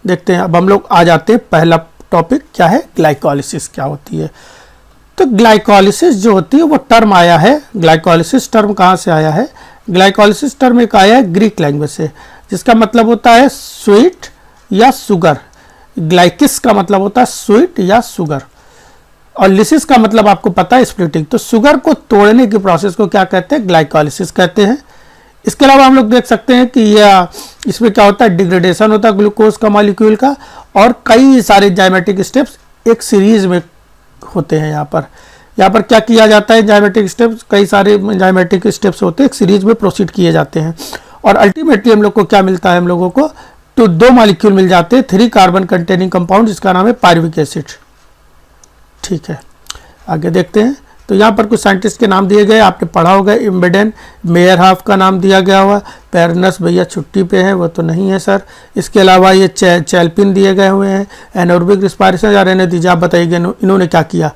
देखते हैं। अब हम लोग आ जाते हैं, पहला टॉपिक क्या है, ग्लाइकोलिसिस क्या होती है। तो ग्लाइकोलिसिस जो होती है वो टर्म आया है, ग्लाइकोलिसिस टर्म कहाँ से आया है, ग्लाइकोलिसिस टर्म एक आया है ग्रीक लैंग्वेज से, जिसका मतलब होता है स्वीट या शुगर। ग्लाइकिस का मतलब होता है स्वीट या शुगर, और लिसिस का मतलब आपको पता है स्प्लिटिंग। तो शुगर को तोड़ने की प्रोसेस को क्या कहते हैं, ग्लाइकोलिसिस कहते हैं। इसके अलावा हम लोग देख सकते हैं कि यह इसमें क्या होता है, डिग्रेडेशन होता है ग्लूकोज का मॉलिक्यूल का, और कई सारे जाइमेटिक स्टेप्स एक सीरीज में होते हैं। यहाँ पर क्या किया जाता है, जाइमेटिक स्टेप्स, कई सारे जाइमेटिक स्टेप्स होते हैं, एक सीरीज में प्रोसीड किए जाते हैं, और अल्टीमेटली हम लोग को क्या मिलता है, हम लोगों को तो 2 मॉलिक्यूल मिल जाते हैं, 3 कार्बन कंटेनिंग कंपाउंड, जिसका नाम है पायरुविक एसिड। ठीक है, आगे देखते हैं। तो यहाँ पर कुछ साइंटिस्ट के नाम दिए गए, आपने पढ़ा होगा, इम्बेडेन मेयरहाफ का नाम दिया गया हुआ, पेरनस भैया छुट्टी पे है, वो तो नहीं है सर। इसके अलावा ये चैल्पिन दिए गए हुए हैं, एनोरोबिक रिस्पायरेशन, या रहने दीजिए, आप बताइए इन्होंने क्या किया।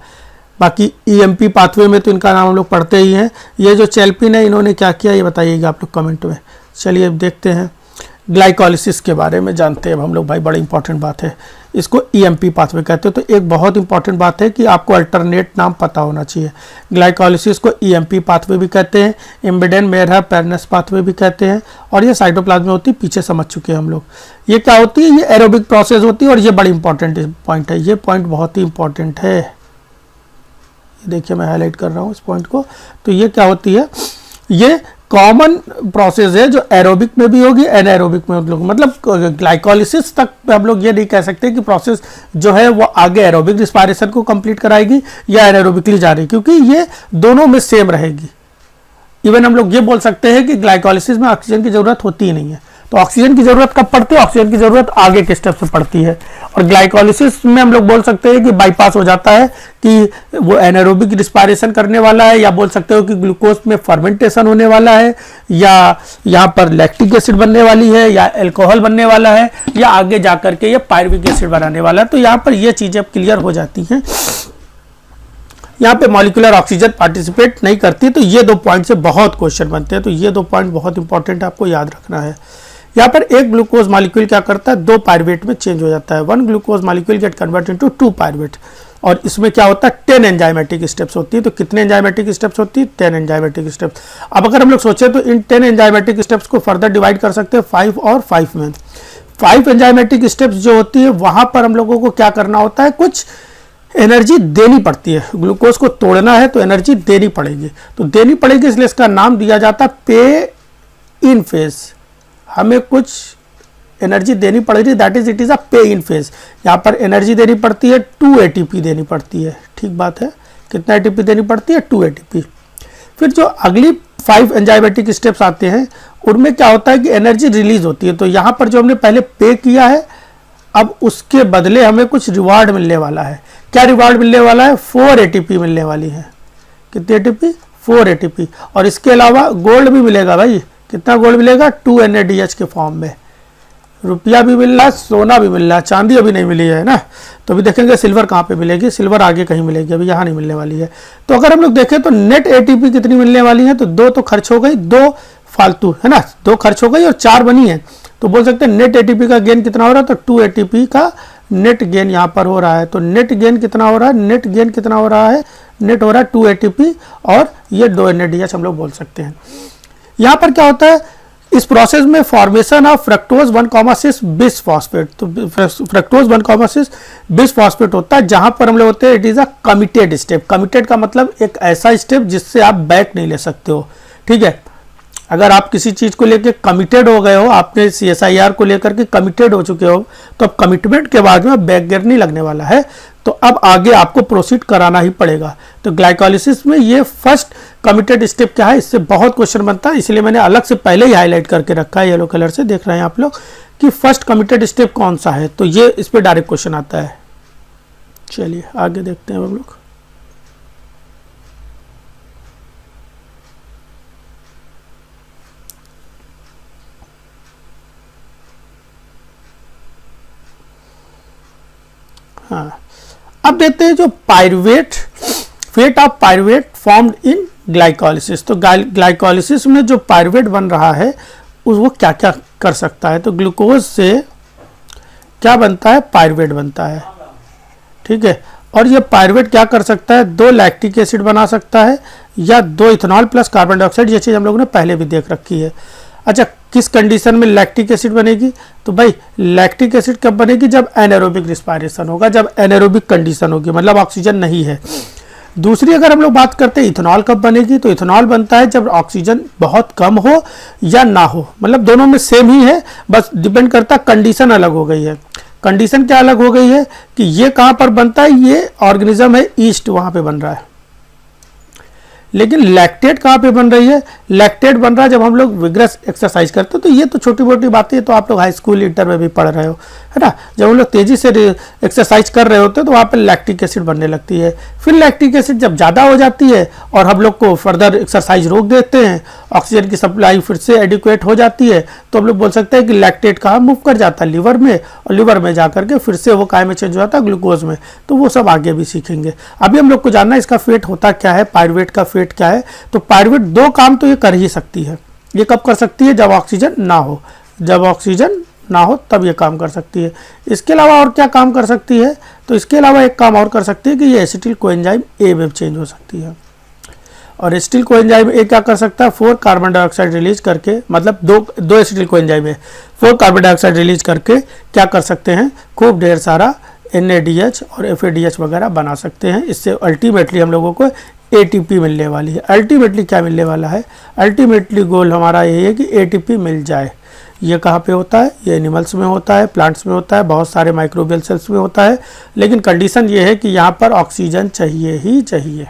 बाकी ईएमपी पाथवे में तो इनका नाम हम लोग पढ़ते ही हैं। ये जो चैल्पिन है, इन्होंने क्या किया ये बताइएगा आप लोग कमेंट में। चलिए अब देखते हैं, ग्लाइकोलिसिस के बारे में जानते हैं अब हम लोग भाई, बड़ी इंपॉर्टेंट बात है। इसको ईएमपी पाथवे कहते हैं। तो एक बहुत इंपॉर्टेंट बात है कि आपको अल्टरनेट नाम पता होना चाहिए। ग्लाइकोलिसिस को ईएमपी पाथवे भी कहते हैं, इम्बेडेन मेयरहाफ पेरनस पाथवे भी कहते हैं, और ये साइटोप्लाज्म में होती है, पीछे समझ चुके हैं हम लोग। ये क्या होती है, ये एरोबिक प्रोसेस होती है, और ये बड़ी इंपॉर्टेंट पॉइंट है, ये पॉइंट बहुत ही इंपॉर्टेंट है। ये देखिए मैं हाईलाइट कर रहा हूँ इस पॉइंट को। तो ये क्या होती है, ये कॉमन प्रोसेस है जो एरोबिक में भी होगी, एनाएरोबिक में होगी। मतलब ग्लाइकोलिसिस तक हम लोग ये नहीं कह सकते कि प्रोसेस जो है वो आगे एरोबिक रिस्पायरेशन को कंप्लीट कराएगी या एनाएरोबिकली जा रही है, क्योंकि ये दोनों में सेम रहेगी। इवन हम लोग ये बोल सकते हैं कि ग्लाइकोलिसिस में ऑक्सीजन की जरूरत होती ही नहीं है। तो ऑक्सीजन की जरूरत कब पड़ती है, ऑक्सीजन की जरूरत आगे के स्टेप से पड़ती है। और ग्लाइकोलिसिस में हम लोग बोल सकते हैं कि बाईपास हो जाता है, कि वो एनारोबिक रिस्पायरेशन करने वाला है, या बोल सकते हो कि ग्लूकोज में फर्मेंटेशन होने वाला है, या यहाँ पर लैक्टिक एसिड बनने वाली है, या अल्कोहल बनने वाला है, या आगे जाकर के ये पायरुविक एसिड बनाने वाला है। तो यहाँ पर ये चीजें क्लियर हो जाती हैं। यहाँ पे मॉलिक्यूलर ऑक्सीजन पार्टिसिपेट नहीं करती। तो ये 2 पॉइंट से बहुत क्वेश्चन बनते हैं। तो ये 2 पॉइंट बहुत इंपॉर्टेंट है, आपको याद रखना है। यहाँ पर एक ग्लूकोज मॉलिक्यूल क्या करता है, 2 पायरुवेट में चेंज हो जाता है। 1 glucose molecule gate convert into 2 pyruvate, और इसमें क्या होता है, 10 एंजाइमेटिक स्टेप्स होती है। तो कितने एंजाइमेटिक स्टेप्स होती है, 10 एंजाइमेटिक स्टेप्स। अब अगर हम लोग सोचे तो इन 10 एंजाइमेटिक स्टेप्स को फर्दर डिवाइड कर सकते हैं 5 और 5 में। 5 एंजाइमेटिक स्टेप्स जो होती है, वहां पर हम लोगों को क्या करना होता है, कुछ एनर्जी देनी पड़ती है। ग्लूकोज को तोड़ना है तो एनर्जी देनी पड़ेगी, तो देनी पड़ेगी, इसलिए इसका नाम दिया जाता है पे इन फेज। हमें कुछ एनर्जी देनी पड़ेगी, that is it is a पे इन फेज। यहाँ पर एनर्जी देनी पड़ती है, 2 एटीपी देनी पड़ती है। ठीक बात है, कितना एटीपी देनी पड़ती है, 2 एटीपी। फिर जो अगली 5 एंजाइमेटिक स्टेप्स आते हैं, उनमें क्या होता है कि एनर्जी रिलीज होती है। तो यहाँ पर जो हमने पहले पे किया है, अब उसके बदले हमें कुछ रिवार्ड मिलने वाला है। क्या रिवार्ड मिलने वाला है, 4 एटीपी मिलने वाली है। कितनी एटीपी, 4 एटीपी। और इसके अलावा गोल्ड भी मिलेगा भाई। कितना गोल्ड मिलेगा, 2 NaDH के फॉर्म में। रुपया भी मिल रहा है, सोना भी मिल रहा है, चांदी अभी नहीं मिली है ना। तो अभी देखेंगे सिल्वर कहाँ पे मिलेगी, सिल्वर आगे कहीं मिलेगी, अभी यहाँ नहीं मिलने वाली है। तो अगर हम लोग देखें तो नेट एटीपी कितनी मिलने वाली है, तो 2 तो खर्च हो गई, 2 फालतू है ना, 2 खर्च हो गई और 4 बनी है। तो बोल सकते हैं नेट एटीपी का गेन कितना हो रहा है, तो 2 एटीपी का नेट गेन यहाँ पर हो रहा है। तो नेट गेन कितना हो रहा है, नेट गेन कितना हो रहा है, नेट हो रहा है 2 एटीपी, और ये 2 NaDH हम लोग बोल सकते हैं। यहाँ पर क्या होता है, इस प्रोसेस में formation of fructose 1,6 bis phosphate. तो फ्रक्टोज 1,6 बिस फॉस्फेट होता है, जहां पर हम लोग होते हैं it is a committed step. Committed का मतलब एक ऐसा स्टेप जिससे आप बैक नहीं ले सकते हो। ठीक है, अगर आप किसी चीज को लेकर कमिटेड हो गए हो, आपने CSIR को लेकर के कमिटेड हो चुके हो, तो अब कमिटमेंट के बाद में बैक गियर नहीं लगने वाला है, तो अब आगे आपको प्रोसीड कराना ही पड़ेगा। तो ग्लाइकोलिसिस में ये फर्स्ट कमिटेड स्टेप क्या है, इससे बहुत क्वेश्चन बनता है, इसलिए मैंने अलग से पहले ही हाईलाइट करके रखा है, येलो कलर से देख रहे हैं आप लोग कि फर्स्ट कमिटेड स्टेप कौन सा है। तो ये इस पर डायरेक्ट क्वेश्चन आता है। चलिए आगे देखते हैं हम लोग। हाँ, अब देखते हैं जो pyruvate, fate of pyruvate formed in glycolysis. तो ग्लाइकोलिसिस में जो पायरुवेट बन रहा है वो क्या क्या कर सकता है। तो ग्लूकोज से क्या बनता है, पायरुवेट बनता है, ठीक है। और ये पायरुवेट क्या कर सकता है, 2 लैक्टिक एसिड बना सकता है या 2 इथेनॉल प्लस कार्बन डाइऑक्साइड। ये चीज़ हम लोगों ने पहले भी देख रखी है। अच्छा, किस कंडीशन में लैक्टिक एसिड बनेगी, तो भाई लैक्टिक एसिड कब बनेगी, जब एनारोबिक रिस्पायरेशन होगा, जब एनारोबिक कंडीशन होगी, मतलब ऑक्सीजन नहीं है। दूसरी अगर हम लोग बात करते हैं इथेनॉल कब बनेगी, तो इथेनॉल बनता है जब ऑक्सीजन बहुत कम हो या ना हो, मतलब दोनों में सेम ही है, बस डिपेंड करता है, कंडीशन अलग हो गई है। कंडीशन क्या अलग हो गई है कि ये कहाँ पर बनता है, ये ऑर्गेनिज्म है ईस्ट, वहाँ पे बन रहा है। लेकिन लैक्टेट कहाँ पे बन रही है, लैक्टेट बन रहा है जब हम लोग विग्रस एक्सरसाइज करते हैं। तो ये तो छोटी मोटी बातें तो आप लोग हाई स्कूल इंटर में भी पढ़ रहे हो, है ना। जब हम लोग तेजी से एक्सरसाइज कर रहे होते हैं तो वहाँ पे लैक्टिक एसिड बनने लगती है। फिर लैक्टिक एसिड जब ज़्यादा हो जाती है और हम लोग को फर्दर एक्सरसाइज रोक देते हैं, ऑक्सीजन की सप्लाई फिर से एडिक्वेट हो जाती है, तो हम लोग बोल सकते हैं कि लैक्टेट कहाँ मूव कर जाता है, लिवर में, और लिवर में जा करके फिर से वो काय में चेंज हो जाता है, ग्लूकोज में। तो वो सब आगे भी सीखेंगे। अभी हम लोग को जानना है इसका फेट होता क्या है, पायरुवेट का फेट क्या है। तो पायरुवेट 2 काम तो ये कर ही सकती है। ये कब कर सकती है, जब ऑक्सीजन ना हो, जब ऑक्सीजन ना हो तब ये काम कर सकती है। इसके अलावा और क्या काम कर सकती है, तो इसके अलावा एक काम और कर सकती है कि ये एसिटिल कोएंजाइम ए में चेंज हो सकती है। और एसिटिल कोएंजाइम ए क्या कर सकता है, 4 कार्बन डाइऑक्साइड रिलीज करके, मतलब दो एसिटिल कोएंजाइम है, 4 कार्बन डाइऑक्साइड रिलीज करके क्या कर सकते हैं, खूब ढेर सारा NADH और FADH वगैरह बना सकते हैं। इससे अल्टीमेटली हम लोगों को ATP मिलने वाली है। अल्टीमेटली क्या मिलने वाला है, अल्टीमेटली गोल हमारा यही है कि ATP मिल जाए। ये कहाँ पे होता है, ये एनिमल्स में होता है, प्लांट्स में होता है, बहुत सारे माइक्रोबियल सेल्स में होता है। लेकिन कंडीशन ये है कि यहाँ पर ऑक्सीजन चाहिए ही चाहिए,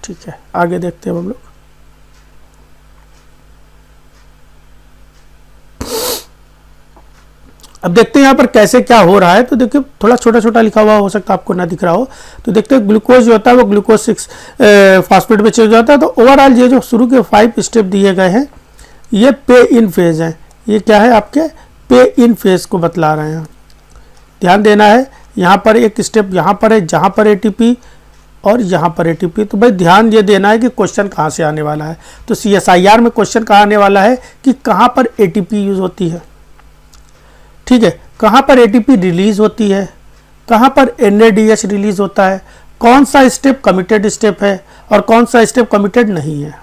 ठीक है। आगे देखते हैं हम लोग। अब देखते हैं यहाँ पर कैसे क्या हो रहा है। तो देखिए थोड़ा छोटा छोटा लिखा हुआ हो सकता है, आपको ना दिख रहा हो। तो देखते हैं ग्लूकोज जो होता है वो ग्लूकोज 6 फास्फेट में चेंज हो जाता है। तो ओवरऑल ये जो शुरू के 5 स्टेप दिए गए हैं ये पे इन फेज हैं। ये क्या है, आपके पे इन फेज को बतला रहे हैं। ध्यान देना है, यहाँ पर एक स्टेप यहाँ पर है जहाँ पर ATP और यहाँ पर ATP। तो भाई ध्यान ये देना है कि क्वेश्चन कहाँ से आने वाला है। तो CSIR में क्वेश्चन कहाँ आने वाला है कि कहाँ पर ATP यूज होती है, ठीक है, कहाँ पर ATP रिलीज होती है, कहाँ पर NADH रिलीज होता है, कौन सा स्टेप कमिटेड स्टेप है और कौन सा स्टेप कमिटेड नहीं है,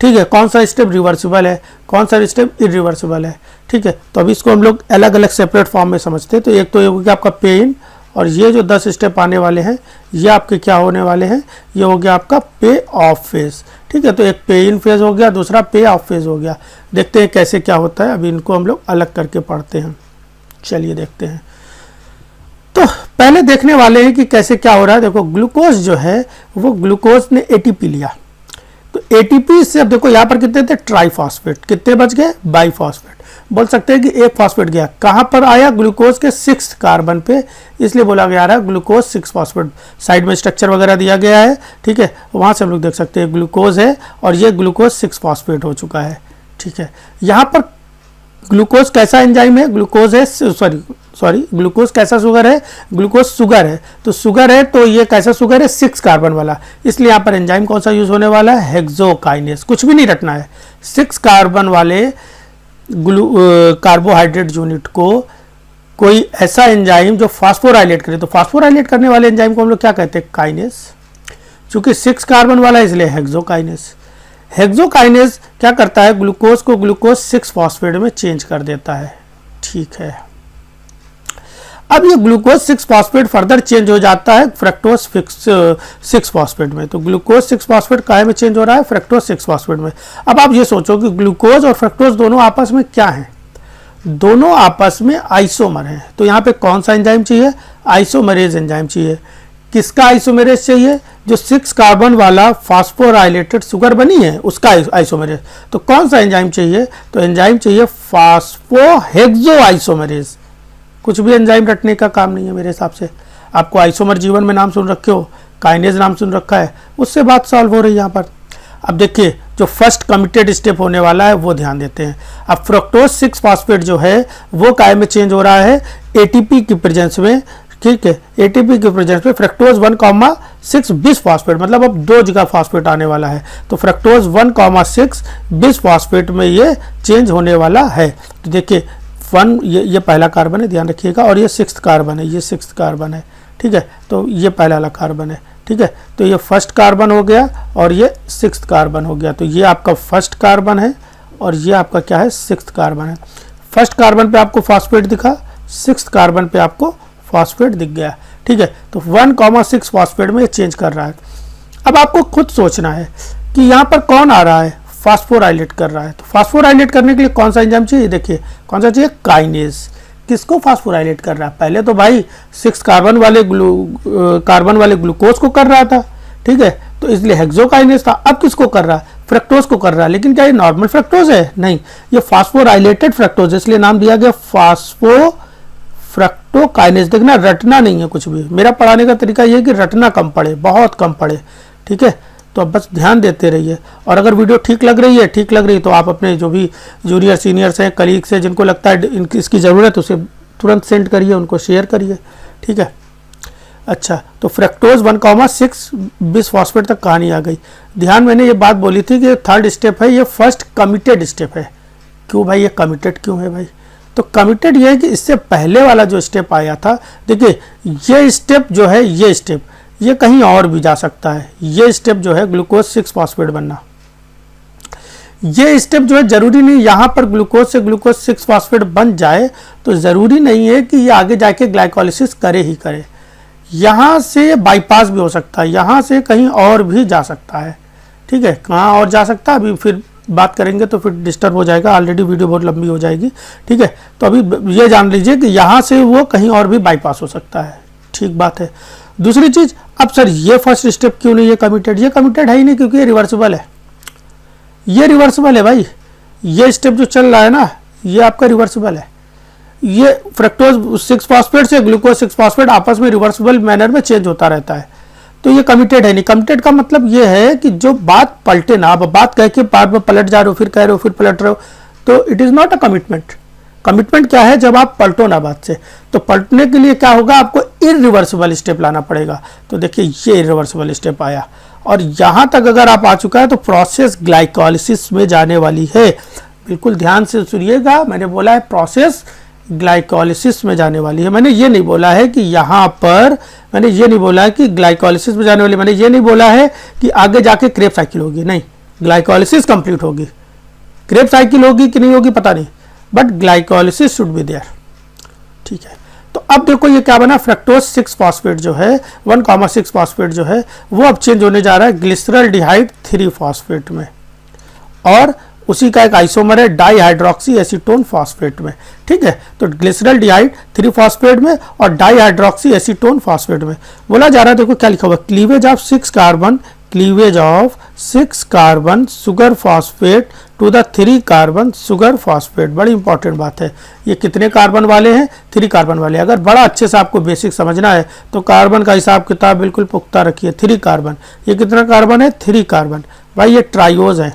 ठीक है, कौन सा स्टेप रिवर्सिबल है, कौन सा स्टेप इरिवर्सिबल है, ठीक है। तो अभी इसको हम लोग अलग अलग सेपरेट फॉर्म में समझते हैं। तो एक तो ये हो गया आपका पे इन, और ये जो 10 स्टेप आने वाले हैं ये आपके क्या होने वाले हैं, ये हो गया आपका पे ऑफ फेज, ठीक है। तो एक पे इन फेज हो गया, दूसरा पे ऑफ फेज हो गया। देखते हैं कैसे क्या होता है, अभी इनको हम लोग अलग करके पढ़ते हैं। चलिए देखते हैं। तो पहले देखने वाले हैं कि कैसे क्या हो रहा है। देखो ग्लूकोज जो है वो ग्लूकोज ने ATP लिया, तो ATP से अब देखो यहाँ पर कितने थे, ट्राईफॉस्फेट, कितने बच गए, बाईफॉस्फेट। बोल सकते हैं कि एक फॉस्फेट गया, कहाँ पर आया, ग्लूकोज के 6 कार्बन पे, इसलिए बोला गया रहा ग्लूकोज 6 फॉस्फेट। साइड में स्ट्रक्चर वगैरह दिया गया है, ठीक है, वहाँ से हम लोग देख सकते हैं ग्लूकोज है और ये ग्लूकोज 6 फॉस्फेट हो चुका है, ठीक है। यहाँ पर ग्लूकोज कैसा एंजाइम है, ग्लूकोज है, सॉरी ग्लूकोज कैसा शुगर है, ग्लूकोज शुगर है। तो शुगर है तो ये कैसा शुगर है, 6 कार्बन वाला, इसलिए यहाँ पर एंजाइम कौन सा यूज होने वाला है, हेक्सोकाइनेस। कुछ भी नहीं रटना है, 6 कार्बन वाले कार्बोहाइड्रेट यूनिट को कोई ऐसा एंजाइम जो फास्फोराइलेट करे, तो फास्फोराइलेट करने वाले एंजाइम को हम लोग क्या कहते हैं, काइनेस। चूंकि 6 कार्बन वाला है इसलिए हेक्सोकाइनेस। हेक्सोकाइनेस क्या करता है, ग्लूकोज को ग्लूकोज 6 फॉस्फेट में चेंज कर देता है, ठीक है। अब ये ग्लूकोज 6 फॉस्फेट फर्दर चेंज हो जाता है फ्रक्टोज 6 फॉस्फेट में। तो ग्लूकोज 6 फॉस्फेट काहे में चेंज हो रहा है, फ्रक्टोज 6 फॉस्फेट में। अब आप ये सोचो कि ग्लूकोज और फ्रक्टोज दोनों आपस में क्या हैं, दोनों आपस में आइसोमर हैं। तो यहाँ पे कौन सा एंजाइम चाहिए, आइसोमरेज एंजाइम चाहिए। किसका आइसोमरेज चाहिए, जो 6 कार्बन वाला फास्फोराइलेटेड शुगर बनी है उसका आइसोमरेज। तो कौन सा एंजाइम चाहिए, तो एंजाइम चाहिए फास्फोहेक्सो आइसोमरेज। कुछ भी एंजाइम रटने का काम नहीं है मेरे हिसाब से। आपको आइसोमर जीवन में नाम सुन रखे हो, काइनेज नाम सुन रखा है, उससे बात सॉल्व हो रही है यहाँ पर। अब देखिए जो फर्स्ट कमिटेड स्टेप होने वाला है वो ध्यान देते हैं। अब फ्रक्टोज 6 फॉस्फेट जो है वो काय में चेंज हो रहा है, ATP की प्रेजेंस में ठीक है, एटीपी के प्रेजेंस पे फ्रक्टोज 1,6 बिस फॉस्फेट, मतलब अब 2 जगह फॉस्फेट आने वाला है, तो फ्रक्टोज 1,6 बिस फॉस्फेट में ये चेंज होने वाला है। तो देखिए 1 ये पहला कार्बन है, ध्यान रखिएगा, और ये 6th कार्बन है, ये 6th कार्बन है, ठीक है, तो ये पहला वाला कार्बन है, ठीक है, तो ये फर्स्ट कार्बन हो गया और ये 6th कार्बन हो गया। तो ये आपका फर्स्ट कार्बन है और ये आपका क्या है, 6th कार्बन है। फर्स्ट कार्बन पे आपको फॉस्फेट दिखा, 6th कार्बन पे आपको फॉस्फेट दिख गया, ठीक है, तो 1,6 फॉस्फेट में ये चेंज कर रहा है। अब आपको खुद सोचना है कि यहाँ पर कौन आ रहा है, फास्फोराइलेट कर रहा है, तो फास्फोराइलेट करने के लिए कौन सा एंजाइम चाहिए, देखिए कौन सा चाहिए, काइनेज। किसको फास्फोराइलेट कर रहा है, पहले तो भाई 6 कार्बन वाले ग्लूकोज को कर रहा था, ठीक है, तो इसलिए हेक्सोकाइनेज था। अब किसको कर रहा है, फ्रक्टोज को कर रहा है, लेकिन क्या ये नॉर्मल फ्रक्टोज है, नहीं, ये फास्फोराइलेटेड फ्रक्टोज, इसलिए नाम दिया गया फ्रक्टोकाइनेज। देखना रटना नहीं है कुछ भी, मेरा पढ़ाने का तरीका ये है कि रटना कम पढ़े, बहुत कम पढ़े, ठीक है, तो अब बस ध्यान देते रहिए। और अगर वीडियो ठीक लग रही है तो आप अपने जो भी जूनियर सीनियर्स हैं, कलीग्स हैं, जिनको लगता है इसकी ज़रूरत, उसे तुरंत सेंड करिए, उनको शेयर करिए, ठीक है। अच्छा, तो फ्रक्टोज 1,6 बिस फॉस्फेट तक कहानी आ गई। ध्यान, मैंने ये बात बोली थी कि 3rd स्टेप है, ये फर्स्ट कमिटेड स्टेप है। क्यों भाई ये कमिटेड क्यों है भाई, तो कमिटेड ये है कि इससे पहले वाला जो स्टेप आया था, देखिए ये स्टेप जो है, ये स्टेप ये कहीं और भी जा सकता है। ये स्टेप जो है ग्लूकोज 6 फॉस्फेट बनना, ये स्टेप जो है जरूरी नहीं यहाँ पर ग्लूकोज से ग्लूकोज 6 फॉस्फेट बन जाए, तो ज़रूरी नहीं है कि ये आगे जाके ग्लाइकोलिसिस करे ही करे। यहाँ से बाईपास भी हो सकता है, यहाँ से कहीं और भी जा सकता है, ठीक है, कहाँ और जा सकता है अभी फिर बात करेंगे, तो फिर डिस्टर्ब हो जाएगा, ऑलरेडी वीडियो बहुत लंबी हो जाएगी, ठीक है। तो अभी ये जान लीजिए कि यहाँ से वो कहीं और भी बाईपास हो सकता है, ठीक बात है। दूसरी चीज़, अब सर ये फर्स्ट स्टेप क्यों नहीं है कमिटेड, ये कमिटेड है ही नहीं, क्योंकि ये रिवर्सिबल है, ये रिवर्सिबल है भाई, ये स्टेप जो चल रहा है ना, ये आपका रिवर्सिबल है। ये फ्रक्टोज 6 फॉस्फेट से ग्लूकोज 6 फॉस्फेट आपस में रिवर्सिबल मैनर में चेंज होता रहता है, तो ये कमिटेड है नहीं। कमिटेड का मतलब ये है कि जो बात पलटे ना, अब बात कह के बार बार पलट जा रहे हो, फिर कह रहे हो, फिर पलट रहे हो, तो it is not a commitment. Commitment क्या है, जब आप पलटो ना बात से, तो पलटने के लिए क्या होगा, आपको इरिवर्सिबल स्टेप लाना पड़ेगा। तो देखिए ये इरिवर्सिबल स्टेप आया, और यहाँ तक अगर आप आ चुका है तो प्रोसेस ग्लाइकोलिसिस में जाने वाली है। बिल्कुल ध्यान से सुनिएगा, मैंने बोला है प्रोसेस ग्लाइकोलिसिस में जाने वाली है। मैंने ये नहीं बोला है कि यहाँ पर, मैंने ये नहीं बोला है कि ग्लाइकोलिसिस में जाने वाली, मैंने ये नहीं बोला है कि आगे जाके क्रेब साइकिल होगी, नहीं, ग्लाइकोलिसिस कंप्लीट होगी, क्रेब साइकिल होगी कि नहीं होगी पता नहीं, but glycolysis should be there, ठीक है। तो अब देखो ये क्या बना, फ्रक्टोज 6 फॉस्फेट जो है 1,6 फॉस्फेट जो है वो अब चेंज होने जा रहा है ग्लिसरल्डिहाइड 3 फॉस्फेट में, और उसी का एक आइसोमर है डाईहाइड्रोक्सी एसीटोन फॉस्फेट में, ठीक है। तो ग्लिसरल्डिहाइड 3 फॉस्फेट में और डाईहाइड्रोक्सी एसीटोन फॉस्फेट में बोला जा रहा है, देखो क्या लिखा हुआ, cleavage of 6 carbon, cleavage of 6 carbon sugar phosphate to the 3 carbon sugar phosphate. बड़ी इंपॉर्टेंट बात है, ये कितने कार्बन वाले हैं, 3 कार्बन वाले। अगर बड़ा अच्छे से आपको बेसिक समझना है तो कार्बन का हिसाब किताब बिल्कुल पुख्ता रखिए। 3 कार्बन, ये कितना कार्बन है, 3 कार्बन, भाई ये ट्राइओज है,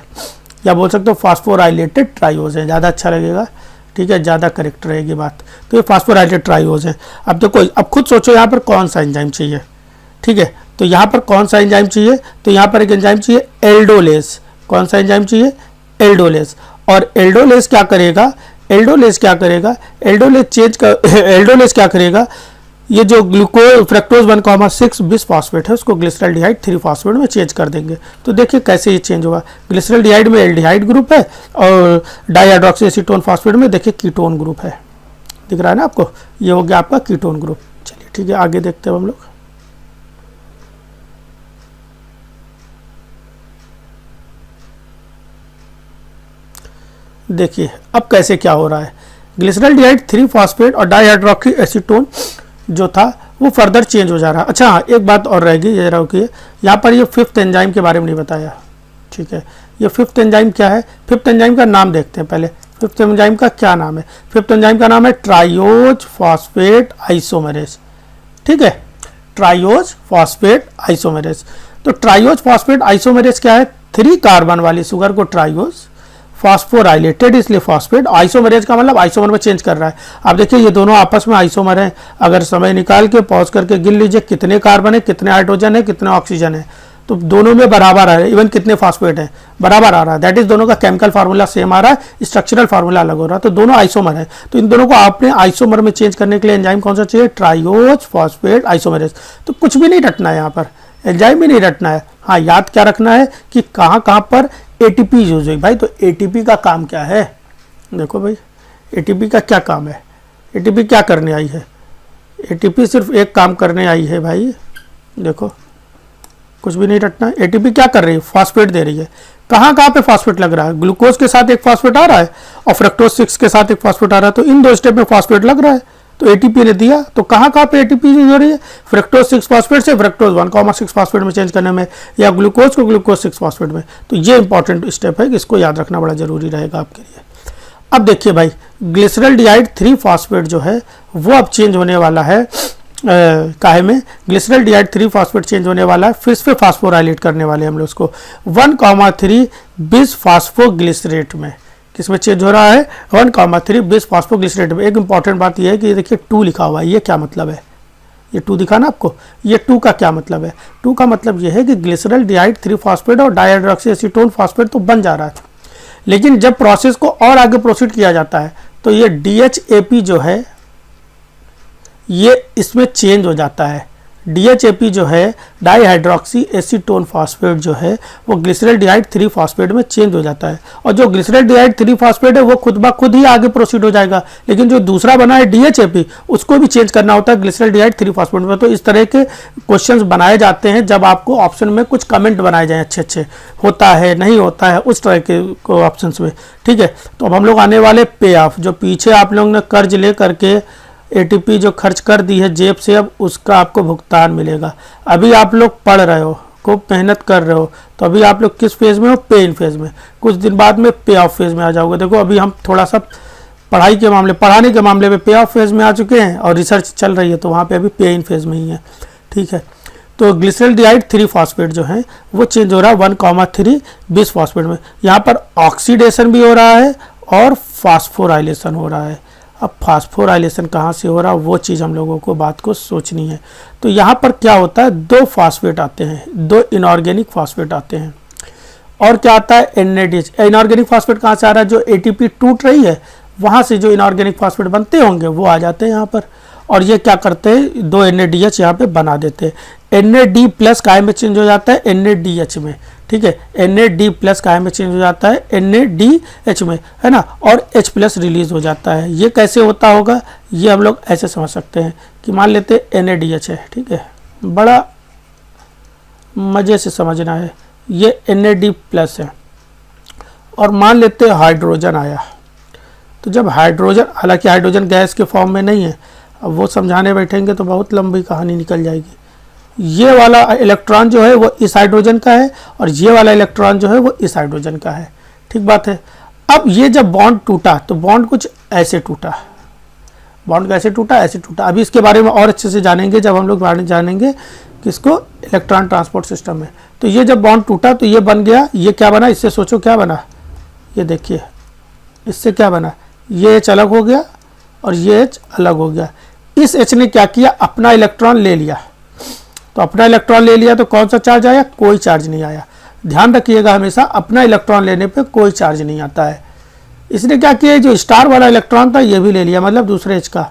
या बोल सकते हो फास्फोराइलेटेड ट्राइओज है, ज़्यादा अच्छा लगेगा, ठीक है, ज़्यादा करेक्ट रहेगी बात। तो ये फास्फोराइलेटेड ट्राइओज है। अब देखो, अब खुद सोचो यहाँ पर कौन सा एंजाइम चाहिए, ठीक है, तो यहाँ पर कौन सा एंजाइम चाहिए, तो यहाँ पर एक एंजाइम चाहिए एल्डोलेस। कौन सा एंजाइम चाहिए, एल्डोलेस। और एल्डोलेस क्या करेगा, एल्डोलेस क्या करेगा, एल्डोलेस क्या करेगा, ये जो ग्लूकोज फ्रक्टोज 1,6 बिस फॉस्फेट है उसको ग्लिसरल्डिहाइड 3 फॉस्फेट में चेंज कर देंगे। तो देखिए कैसे ये चेंज होगा, ग्लिसरल्डिहाइड में एल्डिहाइड ग्रुप है और डाईहाइड्रोक्सी एसीटोन फॉस्फेट में देखिए कीटोन ग्रुप है, दिख रहा है ना आपको, ये हो गया आपका कीटोन ग्रुप। चलिए ठीक है, आगे देखते हैं हम लोग। देखिए अब कैसे क्या हो रहा है, ग्लिसरल्डिहाइड 3 फॉस्फेट और डाईहाइड्रोक्सी एसीटोन जो था वो फर्दर चेंज हो जा रहा है। अच्छा हाँ, एक बात और रहेगी, ये रहा कि यहाँ पर ये 5th एंजाइम के बारे में नहीं बताया, ठीक है। ये 5th एंजाइम क्या है, 5th एंजाइम का नाम देखते हैं पहले। 5th एंजाइम का क्या नाम है, 5th एंजाइम का नाम है ट्राइओज फॉस्फेट आइसोमेरेज, ठीक है, ट्राइओज फॉस्फेट आइसोमेरेज। तो ट्राइओज फॉस्फेट आइसोमेरेज क्या है, 3 कार्बन वाली शुगर को ट्राइओज, फॉस्फोराइलेटेड इसलिए फॉस्फेट, आइसोमरेज का मतलब आइसोमर में चेंज कर रहा है। आप देखिए ये दोनों आपस में आइसोमर हैं। अगर समय निकाल के पॉज करके गिन लीजिए कितने कार्बन है, कितने हाइड्रोजन है, कितने ऑक्सीजन है, तो दोनों में बराबर आ रहा है। इवन कितने फॉस्फेट है बराबर आ रहा है। दैट इज दोनों का केमिकल फार्मूला सेम आ रहा है, स्ट्रक्चरल फार्मूला अलग हो रहा है। तो दोनों आइसोमर है। तो इन दोनों को आपने आइसोमर में चेंज करने के लिए एंजाइम कौन सा चाहिए? Triose phosphate isomerase. तो कुछ भी नहीं रटना है यहाँ पर, एंजाइम भी नहीं रटना है। हाँ, याद क्या रखना है कि कहाँ कहाँ पर एटीपी यूज हुई। भाई तो एटीपी का काम क्या है? देखो भाई एटीपी का क्या काम है, एटीपी क्या करने आई है? एटीपी सिर्फ एक काम करने आई है भाई। देखो कुछ भी नहीं रटना है। एटीपी क्या कर रही है? फॉस्फेट दे रही है। कहाँ कहाँ पे फॉस्फेट लग रहा है? ग्लूकोज के साथ एक फॉस्फेट आ रहा है और फ्रक्टोज 6 के साथ एक फॉस्फेट आ रहा है। तो इन दो स्टेप में फॉस्फेट लग रहा है, तो एटीपी ने दिया। तो कहाँ कहाँ पे एटीपी यूज हो रही है? फ्रक्टोज 6 फॉस्फेट से फ्रक्टोज 1,6 फॉस्फेट में चेंज करने में, या ग्लूकोज को ग्लूकोज 6 फॉस्फेट में। तो ये इंपॉर्टेंट स्टेप है, इसको याद रखना बड़ा जरूरी रहेगा आपके लिए। अब देखिए भाई ग्लिसरॉल्डिहाइड 3 फॉस्फेट जो है वो अब चेंज होने वाला है काहे में? ग्लिसरॉल्डिहाइड 3 फॉस्फेट चेंज होने वाला है, फिर से फास्फोराइलेट करने वाले हम लोग उसको 1,3 बिस फास्फोग्लिसरेट में। किसमें चेंज हो रहा है? 1,3 बिस फास्फोग्लिसरेट में। एक इंपॉर्टेंट बात यह है कि ये देखिए 2 लिखा हुआ है, ये क्या मतलब है? ये 2 दिखा ना आपको, ये 2 का क्या मतलब है? 2 का मतलब यह है कि ग्लिसरॉल्डिहाइड 3 फॉस्फेट और डाइहाइड्रोक्सी एसीटोन फॉस्फेट तो बन जा रहा है, लेकिन जब प्रोसेस को और आगे प्रोसीड किया जाता है तो ये DHAP जो है ये इसमें चेंज हो जाता है। DHAP जो है डाइहाइड्रोक्सी एसीटोन फॉस्फेट जो है वो ग्लिसरॉल्डिहाइड 3 फॉस्फेट में चेंज हो जाता है, और जो ग्लिसरॉल्डिहाइड 3 फॉस्फेट है वो खुद ब खुद ही आगे प्रोसीड हो जाएगा। लेकिन जो दूसरा बना है DHAP उसको भी चेंज करना होता है ग्लिसरॉल्डिहाइड 3 फॉस्फेट में। तो इस तरह के क्वेश्चंस बनाए जाते हैं जब आपको ऑप्शन में कुछ कमेंट बनाए जाए अच्छे अच्छे, होता है नहीं होता है, उस तरह के ऑप्शन में। ठीक है, तो अब हम लोग आने वाले पे ऑफ, जो पीछे आप लोगों ने कर्ज ले करके एटीपी जो खर्च कर दी है जेब से, अब उसका आपको भुगतान मिलेगा। अभी आप लोग पढ़ रहे हो, खूब मेहनत कर रहे हो, तो अभी आप लोग किस फेज में हो? पे इन फेज में। कुछ दिन बाद में पे ऑफ फेज में आ जाओगे। देखो अभी हम थोड़ा सा पढ़ाई के मामले, पढ़ाने के मामले में पे ऑफ फेज में आ चुके हैं और रिसर्च चल रही है, तो वहाँ पे अभी पे इन फेज में ही है। ठीक है, तो ग्लिसरॉल्डिहाइड 3 फॉस्फेट जो है वो चेंज हो रहा है 1,3 बिस फॉस्फेट में। यहाँ पर ऑक्सीडेशन भी हो रहा है और फास्फोराइलेशन हो रहा है। अब फास्फोराइलेशन कहाँ से हो रहा है वो चीज़ हम लोगों को बात को सोचनी है। तो यहाँ पर क्या होता है? 2 फॉस्फेट आते हैं, 2 इनऑर्गेनिक फॉस्फेट आते हैं, और क्या आता है? NADH। इनऑर्गेनिक फॉस्फेट कहाँ से आ रहा है? जो एटीपी टूट रही है वहाँ से जो इनऑर्गेनिक फॉस्फेट बनते होंगे वो आ जाते हैं यहाँ पर, और ये क्या करते हैं? 2 NADH यहाँ पे बना देते हैं। NAD प्लस काय में चेंज हो जाता है? NADH में। ठीक है, NAD प्लस काय में चेंज हो जाता है? NADH में, है ना, और H प्लस रिलीज हो जाता है। ये कैसे होता होगा? ये हम लोग ऐसे समझ सकते हैं कि मान लेते हैं NADH है, ठीक है, बड़ा मज़े से समझना है। ये NAD प्लस है और मान लेते हैं हाइड्रोजन आया। तो जब हाइड्रोजन, हालांकि हाइड्रोजन गैस के फॉर्म में नहीं है, अब वो समझाने बैठेंगे तो बहुत लंबी कहानी निकल जाएगी। ये वाला इलेक्ट्रॉन जो है वो इस हाइड्रोजन का है और ये वाला इलेक्ट्रॉन जो है वो इस हाइड्रोजन का है। ठीक बात है। अब ये जब बॉन्ड टूटा तो बॉन्ड कुछ ऐसे टूटा, बॉन्ड कैसे टूटा? ऐसे टूटा। अभी इसके बारे में और अच्छे से जानेंगे जब हम लोग जानेंगे किसको? इलेक्ट्रॉन ट्रांसपोर्ट सिस्टम में। तो ये जब बॉन्ड टूटा तो ये बन गया, ये क्या बना? इससे सोचो क्या बना? ये देखिए इससे क्या बना? ये H अलग हो गया और ये H अलग हो गया। इस H ने क्या किया? अपना इलेक्ट्रॉन ले लिया। तो अपना इलेक्ट्रॉन ले लिया तो कौन सा चार्ज आया? कोई चार्ज नहीं आया। ध्यान रखिएगा हमेशा, अपना इलेक्ट्रॉन लेने पे कोई चार्ज नहीं आता है। इसने क्या किया? जो स्टार वाला इलेक्ट्रॉन था ये भी ले लिया, मतलब दूसरे H का,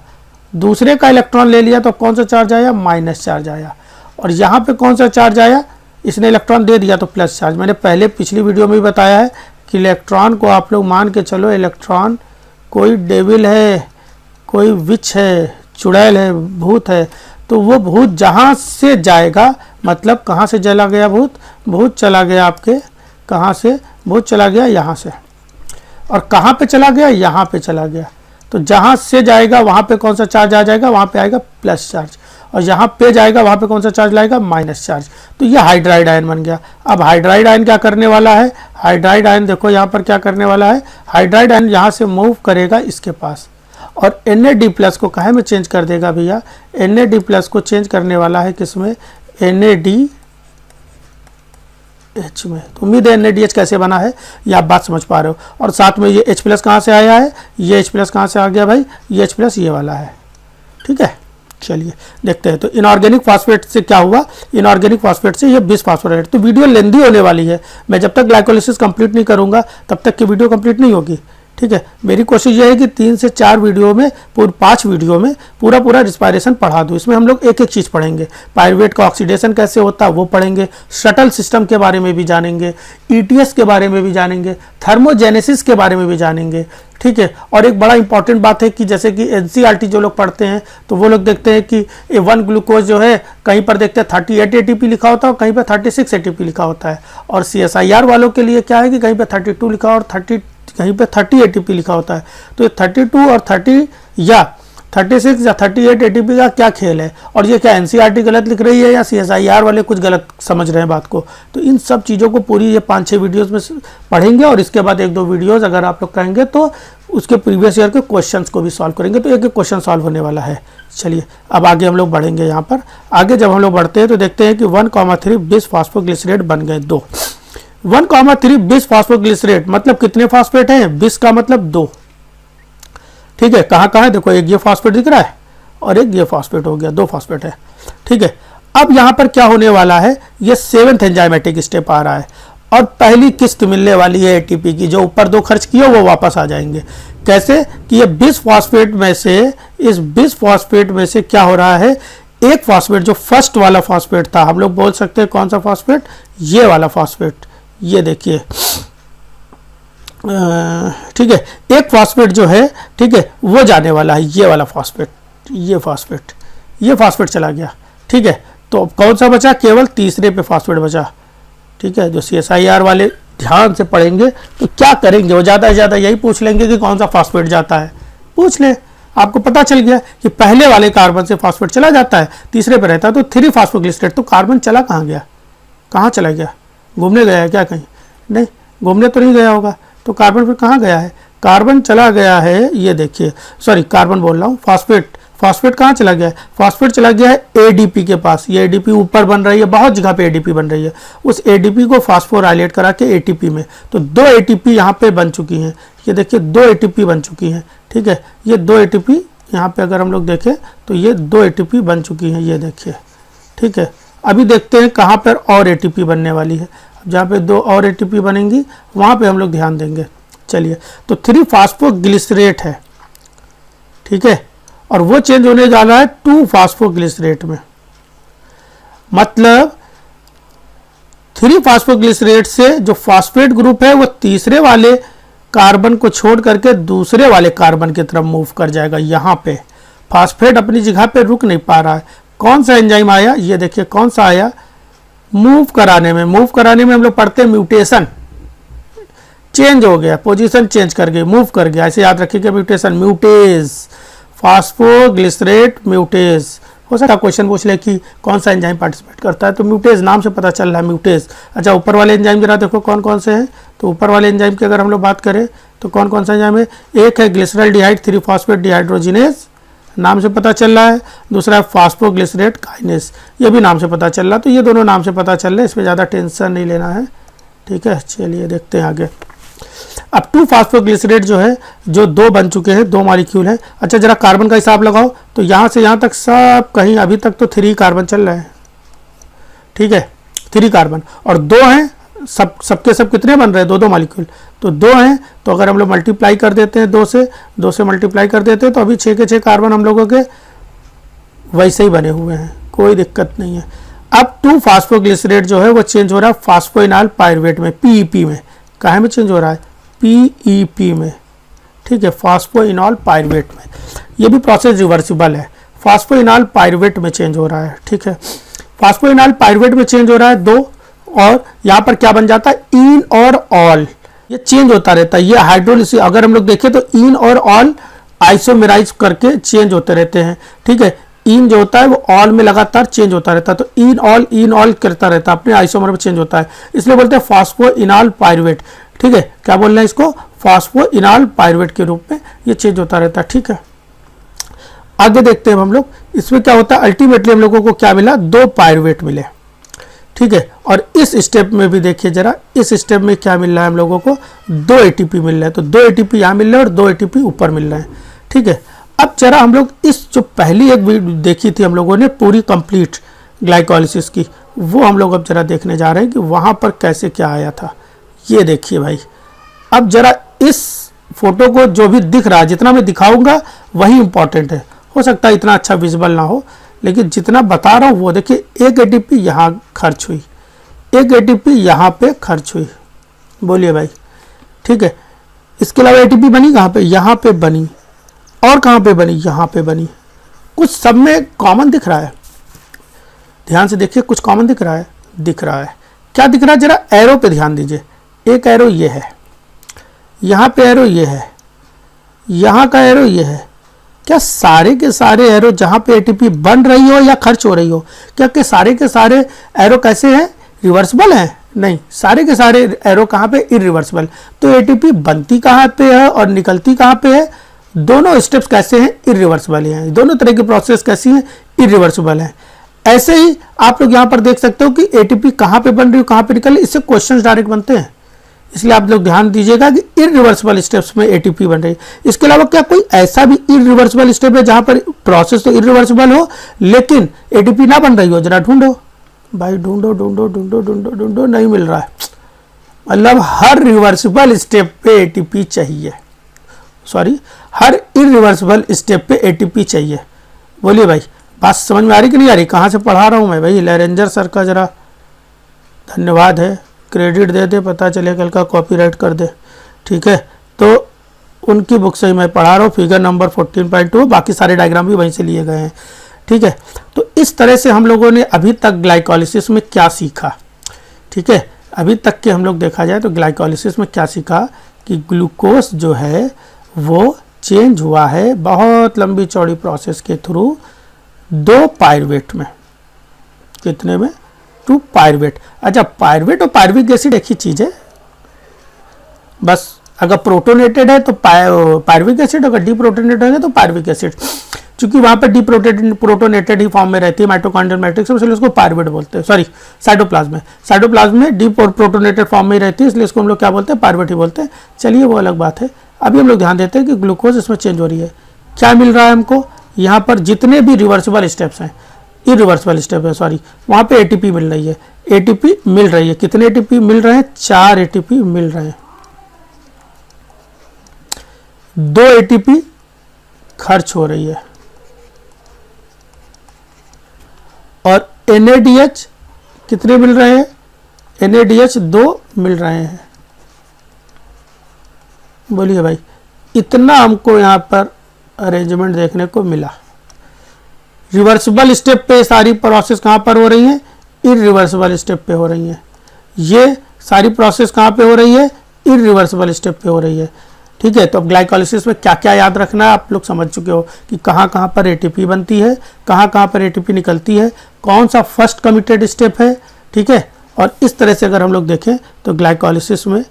दूसरे का इलेक्ट्रॉन ले लिया तो कौन सा चार्ज आया? माइनस चार्ज आया। और यहाँ पे कौन सा चार्ज आया? इसने इलेक्ट्रॉन दे दिया तो प्लस चार्ज। मैंने पहले पिछली वीडियो में भी बताया है कि इलेक्ट्रॉन को आप लोग मान के चलो, इलेक्ट्रॉन कोई डेविल है, कोई विच है, चुड़ैल है, भूत है। तो वो भूत जहाँ से जाएगा, मतलब कहाँ से चला गया भूत? भूत चला गया आपके, कहाँ से? भूत चला गया यहाँ से। और कहाँ पे चला गया? यहाँ पे चला गया। तो जहाँ से जाएगा वहाँ पे कौन सा चार्ज आ जाएगा? वहाँ पे आएगा प्लस चार्ज। और यहाँ पे जाएगा वहाँ पे कौन सा चार्ज लाएगा? Minus charge. तो ये हाइड्राइड आयन बन गया। अब हाइड्राइड आयन क्या करने वाला है? हाइड्राइड आयन देखो यहाँ पर क्या करने वाला है? हाइड्राइड आयन यहाँ से मूव करेगा इसके पास और NAD प्लस को काहे में चेंज कर देगा भैया? NAD प्लस को चेंज करने वाला है किसमें? NAD H में। तो उम्मीद है NaDH कैसे बना है ये आप बात समझ पा रहे हो। और साथ में ये H प्लस कहाँ से आया है, ये H प्लस कहाँ से आ गया भाई, ये H प्लस ये वाला है। ठीक है, चलिए देखते हैं। तो इनऑर्गेनिक फॉस्फेट से क्या हुआ, इनऑर्गेनिक फॉस्फेट से ये बिसफॉस्फोरेट। तो वीडियो लेंदी होने वाली है, मैं जब तक ग्लाइकोलिसिस कंप्लीट नहीं करूंगा तब तक की वीडियो कंप्लीट नहीं होगी। ठीक है, मेरी कोशिश ये है कि 3 से 4 वीडियो में, 5 वीडियो में पूरा रिस्पायरेशन पढ़ा दूँ। इसमें हम लोग एक एक चीज़ पढ़ेंगे। पायरुवेट का ऑक्सीडेशन कैसे होता है वो पढ़ेंगे, शटल सिस्टम के बारे में भी जानेंगे, ETS के बारे में भी जानेंगे, थर्मोजेनेसिस के बारे में भी जानेंगे। ठीक है, और एक बड़ा इंपॉर्टेंट बात है कि जैसे कि NCERT जो लोग पढ़ते हैं तो वो लोग देखते हैं कि A1 ग्लूकोज जो है कहीं पर देखते हैं 38 ATP लिखा होता है और कहीं पर 36 ATP लिखा होता है। और CSIR वालों के लिए क्या है कि कहीं पर 32 लिखा और कहीं पे 30 ATP लिखा होता है। तो ये 32 और 30 या 36 या 38 ATP का क्या खेल है, और ये क्या NCERT गलत लिख रही है या CSIR वाले कुछ गलत समझ रहे हैं बात को। तो इन सब चीज़ों को पूरी ये 5-6 वीडियोस में पढ़ेंगे और इसके बाद 1-2 वीडियोस अगर आप लोग कहेंगे तो उसके प्रीवियस ईयर के क्वेश्चंस को भी सॉल्व करेंगे। तो एक क्वेश्चन सॉल्व होने वाला है। चलिए अब आगे हम लोग बढ़ेंगे। यहाँ पर आगे जब हम लोग बढ़ते हैं तो देखते हैं कि 1,3 बिसफॉस्फोग्लिसरेट बन गए 2। 1,3 बिसफॉस्फोग्लिसरेट मतलब कितने फॉस्फेट हैं, बिस का मतलब 2। ठीक है, कहाँ कहाँ है देखो, एक ये फॉस्फेट दिख रहा है और एक ये फॉस्फेट हो गया, 2 फॉस्फेट है। ठीक है, अब यहाँ पर क्या होने वाला है, ये 7th एंजाइमेटिक स्टेप आ रहा है और पहली किस्त मिलने वाली है ATP की। जो ऊपर 2 खर्च किए वो वापस आ जाएंगे। कैसे कि ये बिसफॉस्फेट में से, इस बिसफॉस्फेट में से क्या हो रहा है, एक फॉस्फेट जो फर्स्ट वाला फॉस्फेट था, हम लोग बोल सकते हैं कौन सा फॉस्फेट, ये वाला फॉस्फेट, ये देखिए। ठीक है, एक फॉस्फेट जो है, ठीक है, वो जाने वाला है, ये वाला फॉस्फेट, ये फॉस्फेट चला गया। ठीक है, तो कौन सा बचा, केवल तीसरे पे फॉस्फेट बचा। ठीक है, जो CSIR वाले ध्यान से पढ़ेंगे तो क्या करेंगे, वो ज़्यादा से ज़्यादा यही पूछ लेंगे कि कौन सा फॉस्फेट जाता है। पूछ ले, आपको पता चल गया कि पहले वाले कार्बन से फॉस्फेट चला जाता है, तीसरे पे रहता है। तो 3 फॉस्फोग्लिसरेट, तो कार्बन चला कहाँ गया, कहाँ चला गया, घूमने गया है क्या कहीं, नहीं घूमने तो नहीं गया होगा। तो कार्बन फिर कहाँ गया है, कार्बन चला गया है, ये देखिए, सॉरी कार्बन बोल रहा हूँ, फॉस्फेट कहाँ चला गया है, फॉस्फेट चला गया है ADP के पास। ये ADP ऊपर बन रही है, बहुत जगह पे ADP बन रही है, उस ADP को फास्फोराइलेट करा के ATP में, तो 2 ATP यहाँ पे बन चुकी हैं। ये देखिए 2 ATP बन चुकी हैं। ठीक है, ये 2 ATP यहाँ पे अगर हम लोग देखें तो ये 2 ATP बन चुकी हैं, ये देखिए। ठीक है, अभी देखते हैं कहाँ पर और ATP बनने वाली है। जहाँ पे 2 और ATP बनेंगी वहाँ पे हम लोग ध्यान देंगे। चलिए, तो 3 फॉस्फोग्लिसरेट है। ठीक है, और वो चेंज होने जा रहा है 2 फॉस्फोग्लिसरेट में। मतलब 3 फॉस्फोग्लिसरेट से जो फॉस्फेट ग्रुप है वो तीसरे वाले कार्बन को छोड़ करके दूसरे वाले कार्बन की तरफ मूव कर जाएगा। यहाँ पे फॉस्फेट अपनी जगह पे रुक नहीं पा रहा है। कौन सा एंजाइम आया, ये देखिए कौन सा आया, मूव कराने में हम लोग पढ़ते हैं म्यूटेशन, चेंज हो गया, पोजीशन चेंज कर गई, मूव कर गया, ऐसे याद रखिएगा म्यूटेशन, म्यूटेज, फॉस्फोग्लिसरेट म्यूटेज। हो सकता है क्वेश्चन पूछ ले कि कौन सा एंजाइम पार्टिसिपेट करता है, तो म्यूटेज नाम से पता चल रहा है, म्यूटेज। अच्छा, ऊपर वाले एंजाइम जरा देखो कौन कौन से हैं। तो ऊपर वाले एंजाइम की अगर हम लोग बात करें तो कौन कौन सा एंजाइम है, एक है ग्लिसरॉल्डिहाइड 3 फॉस्फेट डिहाइड्रोजिनेज, नाम से पता चल रहा है। दूसरा है फॉस्फोग्लिसरेट काइनेस, ये भी नाम से पता चल रहा है। तो ये दोनों नाम से पता चल रहे हैं, इसमें ज़्यादा टेंशन नहीं लेना है। ठीक है, चलिए देखते हैं आगे। अब 2 फॉस्फोग्लिसरेट जो है, जो 2 बन चुके हैं, 2 मॉलिक्यूल है। अच्छा, जरा कार्बन का हिसाब लगाओ, तो यहाँ से यहाँ तक सब कहीं अभी तक तो 3 कार्बन चल रहे हैं। ठीक है, 3 कार्बन और 2 हैं, सबके सब कितने बन रहे हैं, 2-2 मॉलिक्यूल, तो 2 हैं। तो अगर हम लोग मल्टीप्लाई कर देते हैं 2 से मल्टीप्लाई कर देते हैं तो अभी 6 के 6 कार्बन हम लोगों के वैसे ही बने हुए हैं, कोई दिक्कत नहीं है। अब 2 फॉस्फोग्लिसरेट जो है वो चेंज हो रहा है फॉस्फोइनॉल पायरुवेट में, PEP में। कहाँ में चेंज हो रहा है, PEP में। ठीक है, फॉस्फोइनॉल पायरुवेट में। ये भी प्रोसेस रिवर्सिबल है, फॉस्फोइनॉल पायरुवेट में चेंज हो रहा है। ठीक है, फॉस्फोइनॉल पायरुवेट में चेंज हो रहा है 2, और यहाँ पर क्या बन जाता है, इन और ऑल, ये चेंज होता रहता है। ये हाइड्रोलिसिस अगर हम लोग देखें तो इन और ऑल आइसोमेराइज करके चेंज होते रहते हैं। ठीक है, इन जो होता है वो ऑल में लगातार चेंज होता रहता है, तो इन ऑल करता रहता है, अपने आइसोमर में चेंज होता है, इसलिए बोलते हैं फॉस्फोइनॉल पायरुवेट। ठीक है, क्या बोलना है इसको, फॉस्फोइनॉल पायरुवेट के रूप में ये चेंज होता रहता है। ठीक है, आगे देखते हैं हम लोग, इसमें क्या होता है, अल्टीमेटली हम लोगों को क्या मिला, 2 पायरुवेट मिले। ठीक है। और इस स्टेप में भी देखिए जरा, इस स्टेप में क्या मिल रहा है हम लोगों को, 2 ATP मिल रहा है। तो 2 ATP यहाँ मिल रहा है और 2 ATP ऊपर मिल रहा है, ठीक है। अब जरा हम लोग इस जो पहली एक वीडियो देखी थी हम लोगों ने पूरी कंप्लीट ग्लाइकोलिसिस की, वो हम लोग अब जरा देखने जा रहे हैं कि वहाँ पर कैसे क्या आया था। ये देखिए भाई, अब जरा इस फोटो को जो भी दिख रहा है, जितना मैं दिखाऊंगा वही इंपॉर्टेंट है। हो सकता है इतना अच्छा विजुअल ना हो, लेकिन जितना बता रहा हूँ वो देखिए। 1 ATP यहाँ खर्च हुई, 1 ATP यहाँ पे खर्च हुई, बोलिए भाई, ठीक है। इसके अलावा ATP बनी कहाँ पे, यहाँ पे बनी, और कहाँ पे बनी, यहाँ पे बनी। कुछ सब में कॉमन दिख रहा है, ध्यान से देखिए, कुछ कॉमन दिख रहा है, क्या दिख रहा है, जरा एरो पे ध्यान दीजिए। एक एरो ये है, यहाँ पे एरो ये है, यहाँ का एरो ये है। क्या सारे के सारे एरो जहाँ पे ATP बन रही हो या खर्च हो रही हो, क्या के सारे एरो कैसे हैं, रिवर्सिबल हैं? नहीं, सारे के सारे एरो कहाँ पे, इरिवर्सिबल। तो ATP बनती कहाँ पे है और निकलती कहाँ पे है, दोनों स्टेप्स कैसे हैं, इरिवर्सिबल हैं। दोनों तरह की प्रोसेस कैसी हैं, इरिवर्सिबल हैं। ऐसे ही आप लोग यहाँ पर देख सकते हो कि ATP कहाँ पे बन रही हो, कहाँ पे निकल रही, इससे क्वेश्चंस डायरेक्ट बनते हैं। इसलिए आप लोग ध्यान दीजिएगा कि इरिवर्सिबल स्टेप्स में ATP बन रही है। इसके अलावा क्या कोई ऐसा भी इरिवर्सिबल स्टेप है जहाँ पर प्रोसेस तो इरिवर्सिबल हो लेकिन ATP ना बन रही हो, जरा ढूंढो भाई, ढूंढो, नहीं मिल रहा है। मतलब हर रिवर्सिबल स्टेप पे ATP चाहिए, सॉरी, हर इरिवर्सिबल स्टेप पे ATP चाहिए। बोलिए भाई, बात समझ में आ रही कि नहीं आ रही? कहाँ से पढ़ा रहा हूँ मैं भाई, लैरेंजर सर का जरा धन्यवाद है, क्रेडिट दे दे, पता चले कल का कॉपीराइट कर दे, ठीक है। तो उनकी बुक से ही मैं पढ़ा रहा हूँ, फिगर नंबर 14.2, बाकी सारे डायग्राम भी वहीं से लिए गए हैं, ठीक है। तो इस तरह से हम लोगों ने अभी तक ग्लाइकोलिसिस में क्या सीखा, ठीक है। अभी तक के हम लोग देखा जाए तो ग्लाइकोलिसिस में क्या सीखा कि ग्लूकोज जो है वो चेंज हुआ है बहुत लंबी चौड़ी प्रोसेस के थ्रू 2 पायरुवेट में। कितने में? 2 पायरुवेट। अच्छा, पायरुवेट और पायरुविक एसिड एक ही चीज़ है, बस अगर प्रोटोनेटेड है तो पायरुविक एसिड, अगर डीप्रोटोनेटेड है तो पायरुविक एसिड। क्योंकि वहाँ पर प्रोटोनेटेड ही फॉर्म में रहती है माइटोकॉन्ड्रियल मैट्रिक्स, इसलिए उसको पायरुवेट बोलते हैं। सॉरी, साइटोप्लाज्म में डीप्रोटोनेटेड फॉर्म में ही रहती है, इसलिए इसको हम लोग क्या बोलते हैं, पायरुवेट ही बोलते हैं। चलिए वो अलग बात है। अभी हम लोग ध्यान देते हैं कि ग्लूकोज इसमें चेंज हो रही है। क्या मिल रहा है हमको, यहाँ पर जितने भी रिवर्सिबल स्टेप्स हैं, इरिवर्सिबल स्टेप है सॉरी, वहाँ पे ATP मिल रही है, ATP मिल रही है। कितने ATP मिल रहे हैं? 4 ATP मिल रहे हैं। 2 ATP खर्च हो रही है और NADH कितने मिल रहे हैं? NADH 2 मिल रहे हैं। बोलिए भाई, इतना हमको यहाँ पर अरेंजमेंट देखने को मिला। रिवर्सिबल स्टेप पे सारी प्रोसेस कहाँ पर हो रही है? इरिवर्सिबल स्टेप पे हो रही है। ये सारी प्रोसेस कहाँ पे हो रही है? इरिवर्सिबल स्टेप पे हो रही है, ठीक है। तो अब ग्लाइकोलिसिस में क्या क्या याद रखना है आप लोग समझ चुके हो कि कहाँ कहाँ पर ATP बनती है, कहाँ कहाँ पर ATP निकलती है, कौन सा फर्स्ट कमिटेड स्टेप है, ठीक है। और इस तरह से अगर हम लोग देखें तो ग्लाइकोलिसिस में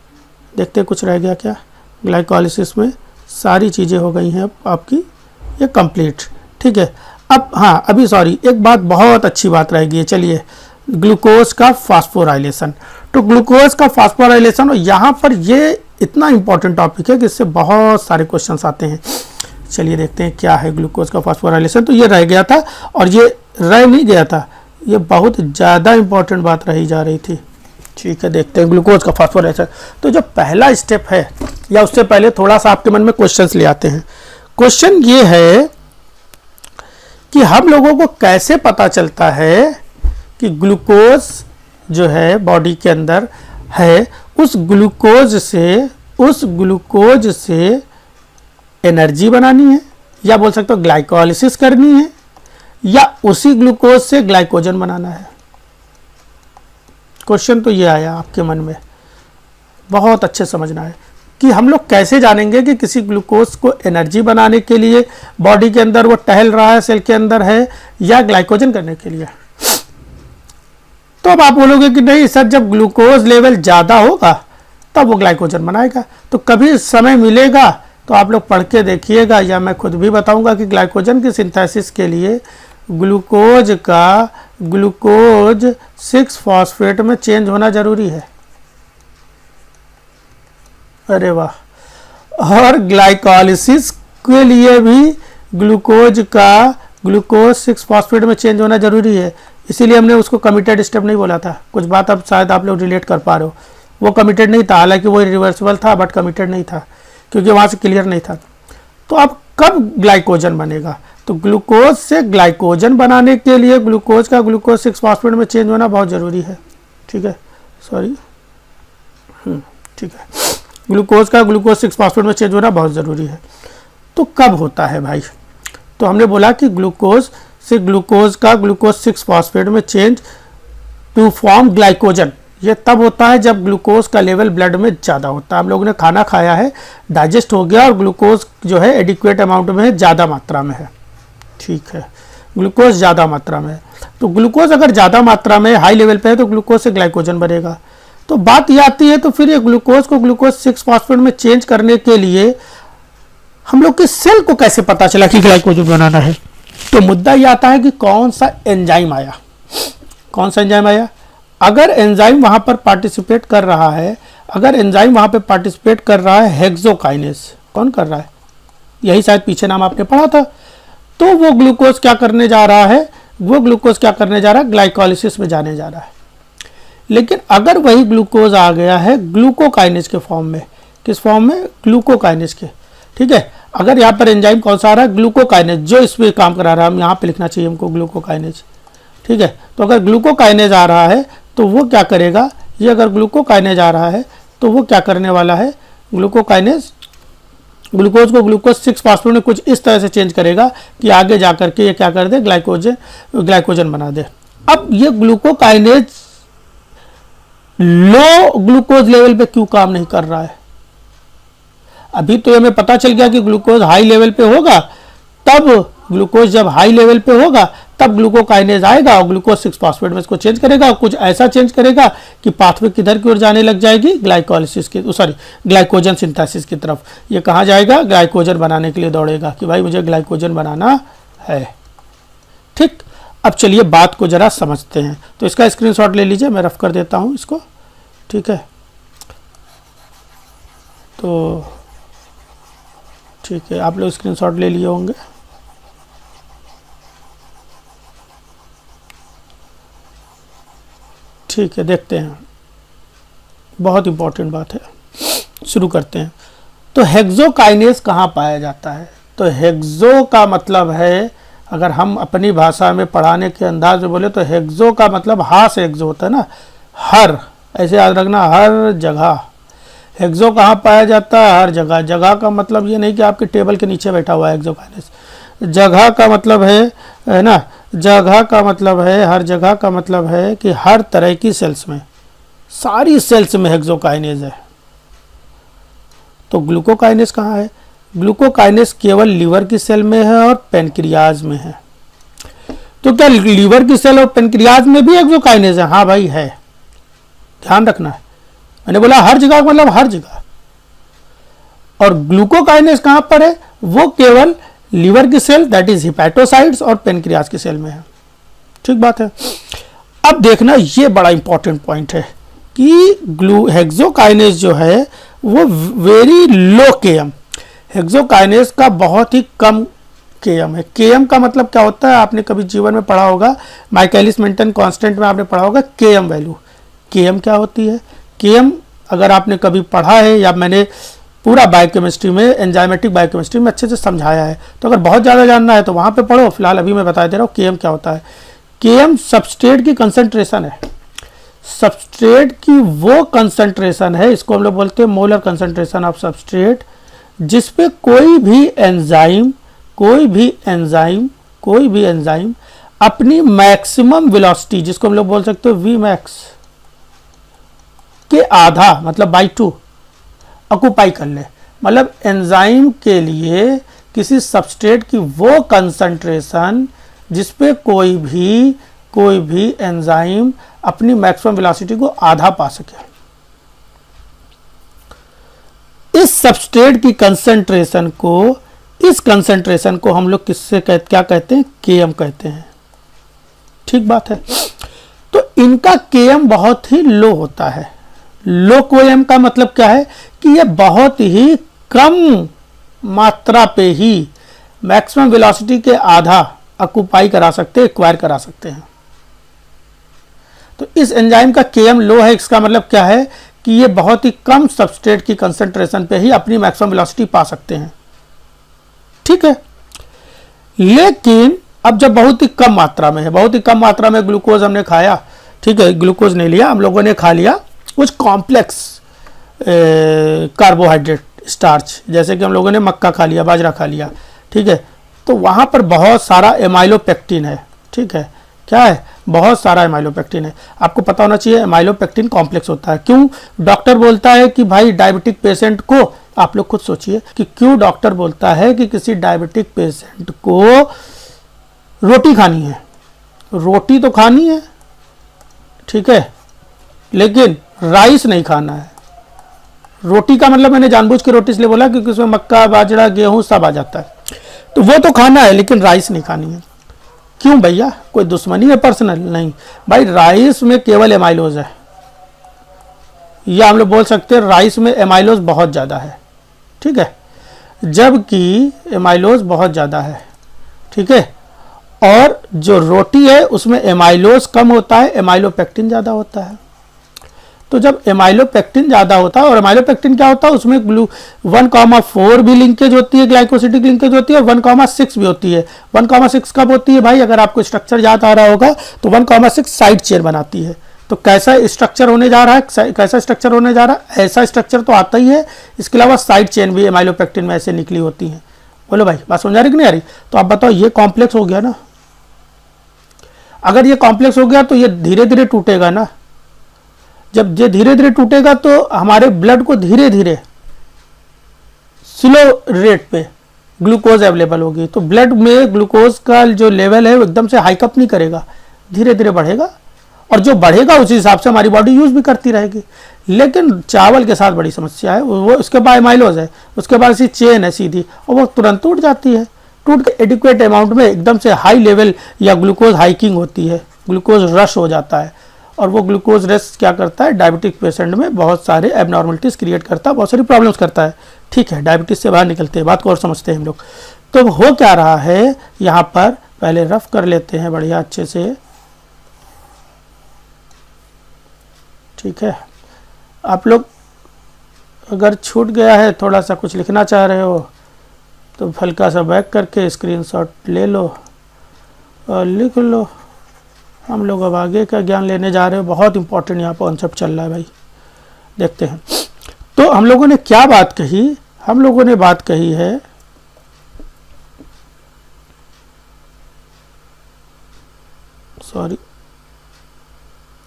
देखते कुछ रह गया क्या? ग्लाइकोलिसिस में सारी चीज़ें हो गई हैं अब आपकी ये कंप्लीट, ठीक है। अब हाँ, अभी सॉरी, एक बात बहुत अच्छी बात रह गई है। चलिए, ग्लूकोज का फास्फोराइलेशन। तो ग्लूकोज का फास्फोराइलेशन, और यहाँ पर ये इतना इंपॉर्टेंट टॉपिक है कि इससे बहुत सारे क्वेश्चंस आते हैं। चलिए देखते हैं क्या है ग्लूकोज का फास्फोराइलेशन। तो ये रह गया था, और ये रह नहीं गया था, ये बहुत ज़्यादा इंपॉर्टेंट बात रही जा रही थी, ठीक है। देखते हैं ग्लूकोज का फास्फोराइलेशन। तो जो पहला स्टेप है, या उससे पहले थोड़ा सा आपके मन में क्वेश्चंस ले आते हैं। क्वेश्चन ये है कि हम लोगों को कैसे पता चलता है कि ग्लूकोज जो है बॉडी के अंदर है, उस ग्लूकोज से एनर्जी बनानी है, या बोल सकते हो ग्लाइकोलिसिस करनी है, या उसी ग्लूकोज से ग्लाइकोजन बनाना है। क्वेश्चन तो ये आया आपके मन में, बहुत अच्छे समझना है कि हम लोग कैसे जानेंगे कि किसी ग्लूकोज को एनर्जी बनाने के लिए बॉडी के अंदर वो टहल रहा है, सेल के अंदर है, या ग्लाइकोजन करने के लिए। तो अब आप बोलोगे कि नहीं सर, जब ग्लूकोज लेवल ज़्यादा होगा तब वो ग्लाइकोजन बनाएगा। तो कभी समय मिलेगा तो आप लोग पढ़ के देखिएगा, या मैं खुद भी बताऊंगा कि ग्लाइकोजन की सिंथेसिस के लिए ग्लूकोज का ग्लूकोज 6 फॉस्फेट में चेंज होना जरूरी है। अरे वाह। और ग्लाइकोलिसिस के लिए भी ग्लूकोज 6 फॉस्फेट में चेंज होना जरूरी है। इसीलिए हमने उसको कमिटेड स्टेप नहीं बोला था। कुछ बात अब शायद आप लोग रिलेट कर पा रहे हो। वो कमिटेड नहीं था, हालांकि वो रिवर्सिबल था, बट कमिटेड नहीं था क्योंकि वहाँ से क्लियर नहीं था। तो अब कब ग्लाइकोजन बनेगा? तो ग्लूकोज से ग्लाइकोजन बनाने के लिए ग्लूकोज का ग्लूकोज 6 फॉस्फेट में चेंज होना बहुत ज़रूरी है। ठीक है, सॉरी, ठीक है, ग्लूकोज का ग्लूकोज 6 फॉस्फेट में चेंज होना बहुत ज़रूरी है। तो कब होता है भाई? तो हमने बोला कि ग्लूकोज से ग्लूकोज का ग्लूकोज 6 फॉस्फेट में चेंज टू फॉर्म ग्लाइकोजन, ये तब होता है जब ग्लूकोज का लेवल ब्लड में ज़्यादा होता है। हम लोगों ने खाना खाया है, डाइजेस्ट हो गया और ग्लूकोज जो है एडिक्वेट अमाउंट में है, ज़्यादा मात्रा में है। ठीक है, ग्लूकोज ज़्यादा मात्रा में है। तो ग्लूकोज अगर ज़्यादा मात्रा में हाई लेवल पे है तो ग्लूकोज से ग्लाइकोजन बनेगा। तो बात ये आती है, तो फिर ये ग्लूकोज को ग्लूकोज 6 फॉस्फेट में चेंज करने के लिए हम लोग के सेल को कैसे पता चला कि ग्लाइकोजन बनाना है? तो मुद्दा ये आता है कि कौन सा एंजाइम आया, कौन सा एंजाइम आया। अगर एंजाइम वहां पर पार्टिसिपेट कर रहा है, अगर एंजाइम वहां पे पार्टिसिपेट कर रहा है हेक्सोकाइनेज, कौन कर रहा है? यही शायद पीछे नाम आपने पढ़ा था। तो वो ग्लूकोज क्या करने जा रहा है? वो ग्लूकोज क्या करने जा रहा है? ग्लाइकोलिसिस में जाने जा रहा है। लेकिन अगर वही ग्लूकोज आ गया है ग्लूकोकाइनेज के फॉर्म में, किस फॉर्म में? ग्लूकोकाइनेज के। ठीक है, अगर यहाँ पर एंजाइम कौन सा आ रहा है? ग्लूकोकाइनेज, जो इस पे काम करा रहा है, हम यहाँ पे लिखना चाहिए हमको ग्लूकोकाइनेज। ठीक है, तो अगर ग्लूकोकाइनेज आ रहा है तो वो क्या करेगा? ये अगर ग्लूकोकाइनेज आ रहा है तो वो क्या करने वाला है? ग्लूकोकाइनेज ग्लूकोज को ग्लूकोज 6 फॉस्फेट में कुछ इस तरह से चेंज करेगा कि आगे जाकर के ये क्या कर दे? ग्लाइकोजन बना दे। अब ये ग्लूकोकाइनेज लो ग्लूकोज लेवल पे क्यों काम नहीं कर रहा है? अभी तो हमें पता चल गया कि ग्लूकोज हाई लेवल पे होगा, तब ग्लूकोज जब हाई लेवल पे होगा तब ग्लूकोकाइनेज आएगा और ग्लूकोज 6 फॉस्फेट में इसको चेंज करेगा, कुछ ऐसा चेंज करेगा कि पाथवे किधर की ओर जाने लग जाएगी? ग्लाइकोलिसिस की, सॉरी, ग्लाइकोजन सिंथेसिस की तरफ। ये कहाँ जाएगा? ग्लाइकोजन बनाने के लिए दौड़ेगा कि भाई मुझे ग्लाइकोजन बनाना है। ठीक, अब चलिए बात को जरा समझते हैं। तो इसका स्क्रीनशॉट ले लीजिए, मैं रफ कर देता हूँ इसको। ठीक है, तो ठीक है, आप लोग स्क्रीनशॉट ले लिए होंगे। ठीक है, देखते हैं, बहुत इंपॉर्टेंट बात है, शुरू करते हैं। तो हेक्सोकाइनेज कहाँ पाया जाता है? तो हेक्सो का मतलब है, अगर हम अपनी भाषा में पढ़ाने के अंदाज में बोले तो हेक्सो का मतलब हा से हेक्सो होता है ना, हर, ऐसे याद रखना, हर जगह। हेक्सो कहाँ पाया जाता है? हर जगह। जगह का मतलब ये नहीं कि आपके टेबल के नीचे बैठा हुआ है हेक्सोकाइनेज। जगह का मतलब है ना, जगह का मतलब है, हर जगह का मतलब है कि हर तरह की सेल्स में, सारी सेल्स में हेक्सोकाइनेज है। तो ग्लूकोकाइनेज कहाँ है? ग्लूकोकाइनेज केवल लीवर की सेल में है और पेनक्रियाज में है। तो क्या लीवर की सेल और पेनक्रियाज में भी हेक्सोकाइनेज है? हाँ भाई है, ध्यान रखना है। मैंने बोला हर जगह, मतलब हर जगह। और ग्लूकोकाइनेज कहां पर है? वो केवल लीवर की सेल, दैट इज हिपैटोसाइट्स, और पेनक्रियाज की सेल में है। ठीक बात है। अब देखना, ये बड़ा इंपॉर्टेंट पॉइंट है कि हेक्सोकाइनेज जो है वो वेरी लो केएम, हेक्सोकाइनेज का बहुत ही कम केएम है। केएम का मतलब क्या होता है? आपने कभी जीवन में पढ़ा होगा, माइकलिस मेंटन कांस्टेंट में आपने पढ़ा होगा केएम वैल्यू। केएम क्या होती है? केएम अगर आपने कभी पढ़ा है, या मैंने पूरा बायोकेमिस्ट्री में, एंजाइमेटिक बायोकेमिस्ट्री में अच्छे से समझाया है, तो अगर बहुत ज़्यादा जानना है तो वहाँ पे पढ़ो। फिलहाल अभी मैं बता दे रहा हूँ केएम क्या होता है। केएम सबस्ट्रेट की कंसंट्रेशन है। सबस्ट्रेट की वो कंसंट्रेशन है, इसको हम लोग बोलते हैं मोलर कंसंट्रेशन ऑफ सबस्ट्रेट, जिसपे कोई भी एंजाइम अपनी मैक्सिमम वेलोसिटी, जिसको हम लोग बोल सकते हो वी मैक्स के आधा, मतलब बाई 2 ऑक्यूपाई कर ले। मतलब एंजाइम के लिए किसी सबस्ट्रेट की वो कंसंट्रेशन जिसपे कोई भी एंजाइम अपनी मैक्सिमम वेलोसिटी को आधा पा सके। इस सबस्ट्रेट की कंसंट्रेशन को, इस कंसंट्रेशन को हम लोग किससे क्या कहते हैं? केएम कहते हैं। ठीक बात है। तो इनका Km बहुत ही लो होता है। लो Km का मतलब क्या है कि ये बहुत ही कम मात्रा पे ही मैक्सिमम वेलोसिटी के आधा ऑक्यूपाई करा सकते हैं, एक्वायर करा सकते हैं। तो इस एंजाइम का Km लो है, इसका मतलब क्या है कि ये बहुत ही कम सबस्ट्रेट की कंसंट्रेशन पे ही अपनी मैक्सिमम वेलोसिटी पा सकते हैं, ठीक है। लेकिन अब जब बहुत ही कम मात्रा में है, बहुत ही कम मात्रा में ग्लूकोज हमने खाया, ठीक है, ग्लूकोज नहीं लिया, हम लोगों ने खा लिया कुछ कॉम्प्लेक्स कार्बोहाइड्रेट, स्टार्च, जैसे कि हम लोगों ने मक्का खा लिया, बाजरा खा लिया, ठीक है। तो वहाँ पर बहुत सारा एमाइलोपेक्टिन है, ठीक है। क्या है? बहुत सारा एमाइलोपेक्टिन है। आपको पता होना चाहिए एमाइलोपेक्टिन कॉम्प्लेक्स होता है। क्यों डॉक्टर बोलता है कि भाई डायबिटिक पेशेंट को, आप लोग खुद सोचिए कि क्यों डॉक्टर बोलता है कि किसी डायबिटिक पेशेंट को रोटी खानी है। रोटी तो खानी है, ठीक है, लेकिन राइस नहीं खाना है। रोटी का मतलब मैंने जानबूझ के रोटी इसलिए बोला क्योंकि उसमें मक्का, बाजरा, गेहूं सब आ जाता है। तो वो तो खाना है लेकिन राइस नहीं खानी है। क्यों भैया, कोई दुश्मनी है पर्सनल? नहीं भाई, राइस में केवल एमाइलोज है, या हम लोग बोल सकते हैं राइस में एमाइलोज बहुत ज़्यादा है, ठीक है, जबकि एमाइलोज बहुत ज़्यादा है, ठीक है। और जो रोटी है उसमें एमाइलोज कम होता है, एमाइलोपेक्टिन ज़्यादा होता है। तो जब एमाइलोपेक्टिन ज़्यादा होता है, और एमाइलोपेक्टिन क्या होता है, उसमें 1,4 भी लिंकेज होती है, ग्लाइकोसिडिक लिंकेज होती है, और 1,6 भी होती है। 1,6 कब होती है भाई? अगर आपको स्ट्रक्चर याद आ रहा होगा तो 1,6 साइड चेन बनाती है। तो कैसा स्ट्रक्चर होने जा रहा है, कैसा स्ट्रक्चर होने जा रहा है? ऐसा स्ट्रक्चर तो आता ही है, इसके अलावा साइड चेन भी एमाइलोपेक्टिन में ऐसे निकली होती हैं। बोलो भाई, बात समझ आ रही कि नहीं आ रही? तो आप बताओ, ये कॉम्प्लेक्स हो गया ना। अगर ये कॉम्प्लेक्स हो गया तो ये धीरे धीरे टूटेगा ना। जब ये धीरे धीरे टूटेगा तो हमारे ब्लड को धीरे धीरे स्लो रेट पे ग्लूकोज अवेलेबल होगी। तो ब्लड में ग्लूकोज का जो लेवल है वो एकदम से हाइकअप नहीं करेगा, धीरे धीरे बढ़ेगा, और जो बढ़ेगा उसी हिसाब से हमारी बॉडी यूज भी करती रहेगी। लेकिन चावल के साथ बड़ी समस्या है, वो उसके बाद एमाइलोज है, उसके बाद ऐसी चेन है सीधी, और वो तुरंत टूट जाती है। टूट के एडिक्वेट अमाउंट में एकदम से हाई लेवल या ग्लूकोज हाइकिंग होती है, ग्लूकोज रश हो जाता है। और वो ग्लूकोज रश क्या करता है? डायबिटिक पेशेंट में बहुत सारे एबनॉर्मलिटीज क्रिएट करता है, बहुत सारी प्रॉब्लम्स करता है, ठीक है। डायबिटीज से बाहर निकलते हैं, बात को और समझते हैं हम लोग। तो हो क्या रहा है यहाँ पर, पहले रफ कर लेते हैं बढ़िया अच्छे से, ठीक है। आप लोग अगर छूट गया है, थोड़ा सा कुछ लिखना चाह रहे हो तो हल्का सा बैक करके स्क्रीनशॉट ले लो और लिख लो। हम लोग अब आगे का ज्ञान लेने जा रहे हैं, बहुत इंपॉर्टेंट यहाँ पर कॉन्सेप्ट चल रहा है भाई, देखते हैं। तो हम लोगों ने क्या बात कही? हम लोगों ने बात कही है, सॉरी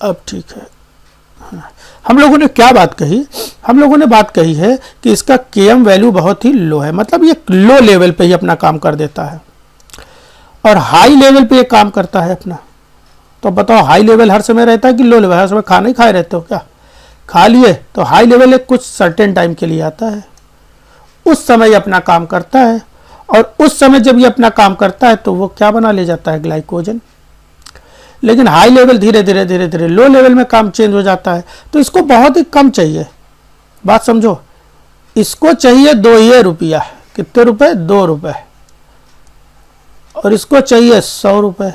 अब ठीक है, हम लोगों ने क्या बात कही? हम लोगों ने बात कही है कि इसका Km वैल्यू बहुत ही लो है, मतलब ये लो लेवल पे ही अपना काम कर देता है, और हाई लेवल पे ये काम करता है अपना। तो बताओ, हाई लेवल हर समय रहता है कि लो लेवल? हर समय खाना ही खाए रहते हो क्या? खा लिए तो हाई लेवल एक कुछ सर्टेन टाइम के लिए आता है, उस समय ये अपना काम करता है, और उस समय जब ये अपना काम करता है तो वो क्या बना ले जाता है? ग्लाइकोजन। लेकिन हाई लेवल धीरे धीरे धीरे धीरे लो लेवल में काम चेंज हो जाता है। तो इसको बहुत ही कम चाहिए, बात समझो, इसको चाहिए 2 रुपया। कितने रुपए? 2 रुपए। और इसको चाहिए 100 रुपए।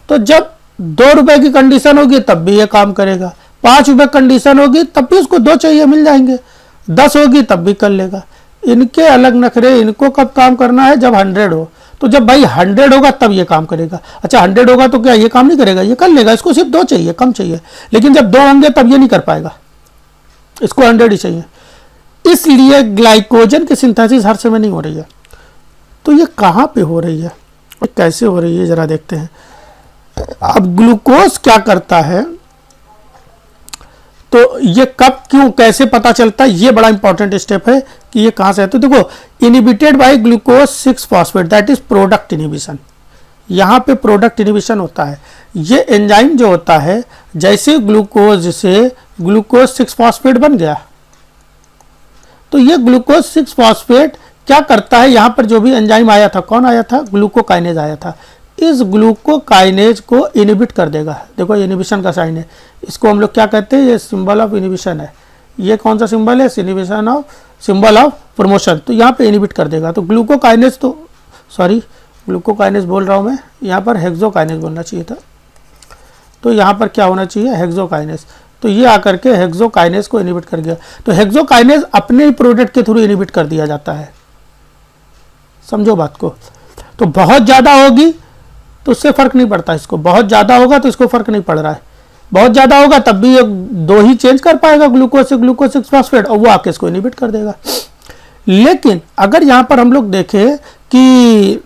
तो जब 2 रुपए की कंडीशन होगी तब भी ये काम करेगा, 5 रुपए कंडीशन होगी तब भी उसको 2 चाहिए, मिल जाएंगे, 10 होगी तब भी कर लेगा। इनके अलग नखरे। इनको कब काम करना है? जब 100 हो। तो जब भाई 100 होगा तब ये काम करेगा। अच्छा 100 होगा तो क्या ये काम नहीं करेगा? ये कर लेगा, इसको सिर्फ 2 चाहिए, कम चाहिए। लेकिन जब 2 होंगे तब ये नहीं कर पाएगा, इसको 100 ही चाहिए। इसलिए ग्लाइकोजन की सिंथेसिस हर समय नहीं हो रही है। तो ये कहाँ पे हो रही है और कैसे हो रही है जरा देखते हैं। अब ग्लूकोज क्या करता है, तो ये कब, क्यों, कैसे पता चलता है? ये बड़ा इंपॉर्टेंट स्टेप है कि ये कहां से है। तो देखो, inhibited by glucose 6 phosphate, that is product inhibition. यहां पे प्रोडक्ट इनिबिशन होता है। ये एंजाइम जो होता है, जैसे ग्लूकोज से ग्लूकोज 6 फॉस्फेट बन गया, तो ये ग्लूकोज 6 फॉस्फेट क्या करता है? यहां पर जो भी एंजाइम आया था, कौन आया था? ग्लूकोकाइनेज आया था। इस ग्लूकोकाइनेज को इनिबिट कर देगा। देखो इनिबिशन का साइन है, इसको हम लोग क्या कहते हैं, ये सिंबल ऑफ इनिबिशन है। ये कौन सा सिंबल है, inhibition of, symbol of promotion. तो यहाँ पे इनिबिट कर देगा। तो ग्लूकोकाइनेज, तो सॉरी ग्लूकोकाइनेज बोल रहा हूँ मैं, यहाँ पर हेक्सोकाइनेज बोलना चाहिए था। तो यहाँ पर क्या होना चाहिए, हेक्सोकाइनेज। तो ये आकर के हेक्सोकाइनेज को इनिबिट कर गया। तो हेक्सोकाइनेज अपने प्रोडक्ट के थ्रू इनिबिट कर दिया जाता है, समझो बात को। तो बहुत ज़्यादा होगी तो उससे फर्क नहीं पड़ता, इसको बहुत ज़्यादा होगा तो इसको फर्क नहीं पड़ रहा है। बहुत ज़्यादा होगा तब भी ये दो ही चेंज कर पाएगा, ग्लूकोज से ग्लूकोज 6 फॉस्फेट, और वो आके इसको इनिबिट कर देगा। लेकिन अगर यहाँ पर हम लोग देखें कि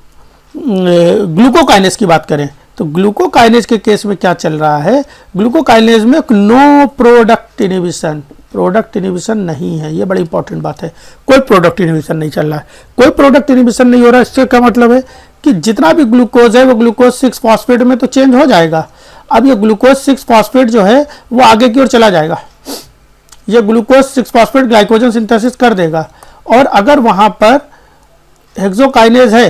ग्लूकोकाइनेज की बात करें, तो ग्लूकोकाइनेज के केस में क्या चल रहा है, ग्लूकोकाइनेज में no product inhibition, product inhibition नहीं है। ये बड़ी इंपॉर्टेंट बात है, कोई प्रोडक्ट इनिबिशन नहीं चल रहा है, कोई प्रोडक्ट इनिबिशन नहीं हो रहा है। इससे क्या मतलब है कि जितना भी ग्लूकोज है वो ग्लूकोज 6 फॉस्फेट में तो चेंज हो जाएगा। अब ये ग्लूकोज 6 फॉस्फेट जो है वो आगे की ओर चला जाएगा, ये ग्लूकोज 6 फॉस्फेट ग्लाइकोजन सिंथेसिस कर देगा। और अगर वहां पर हेक्सोकाइनेज है,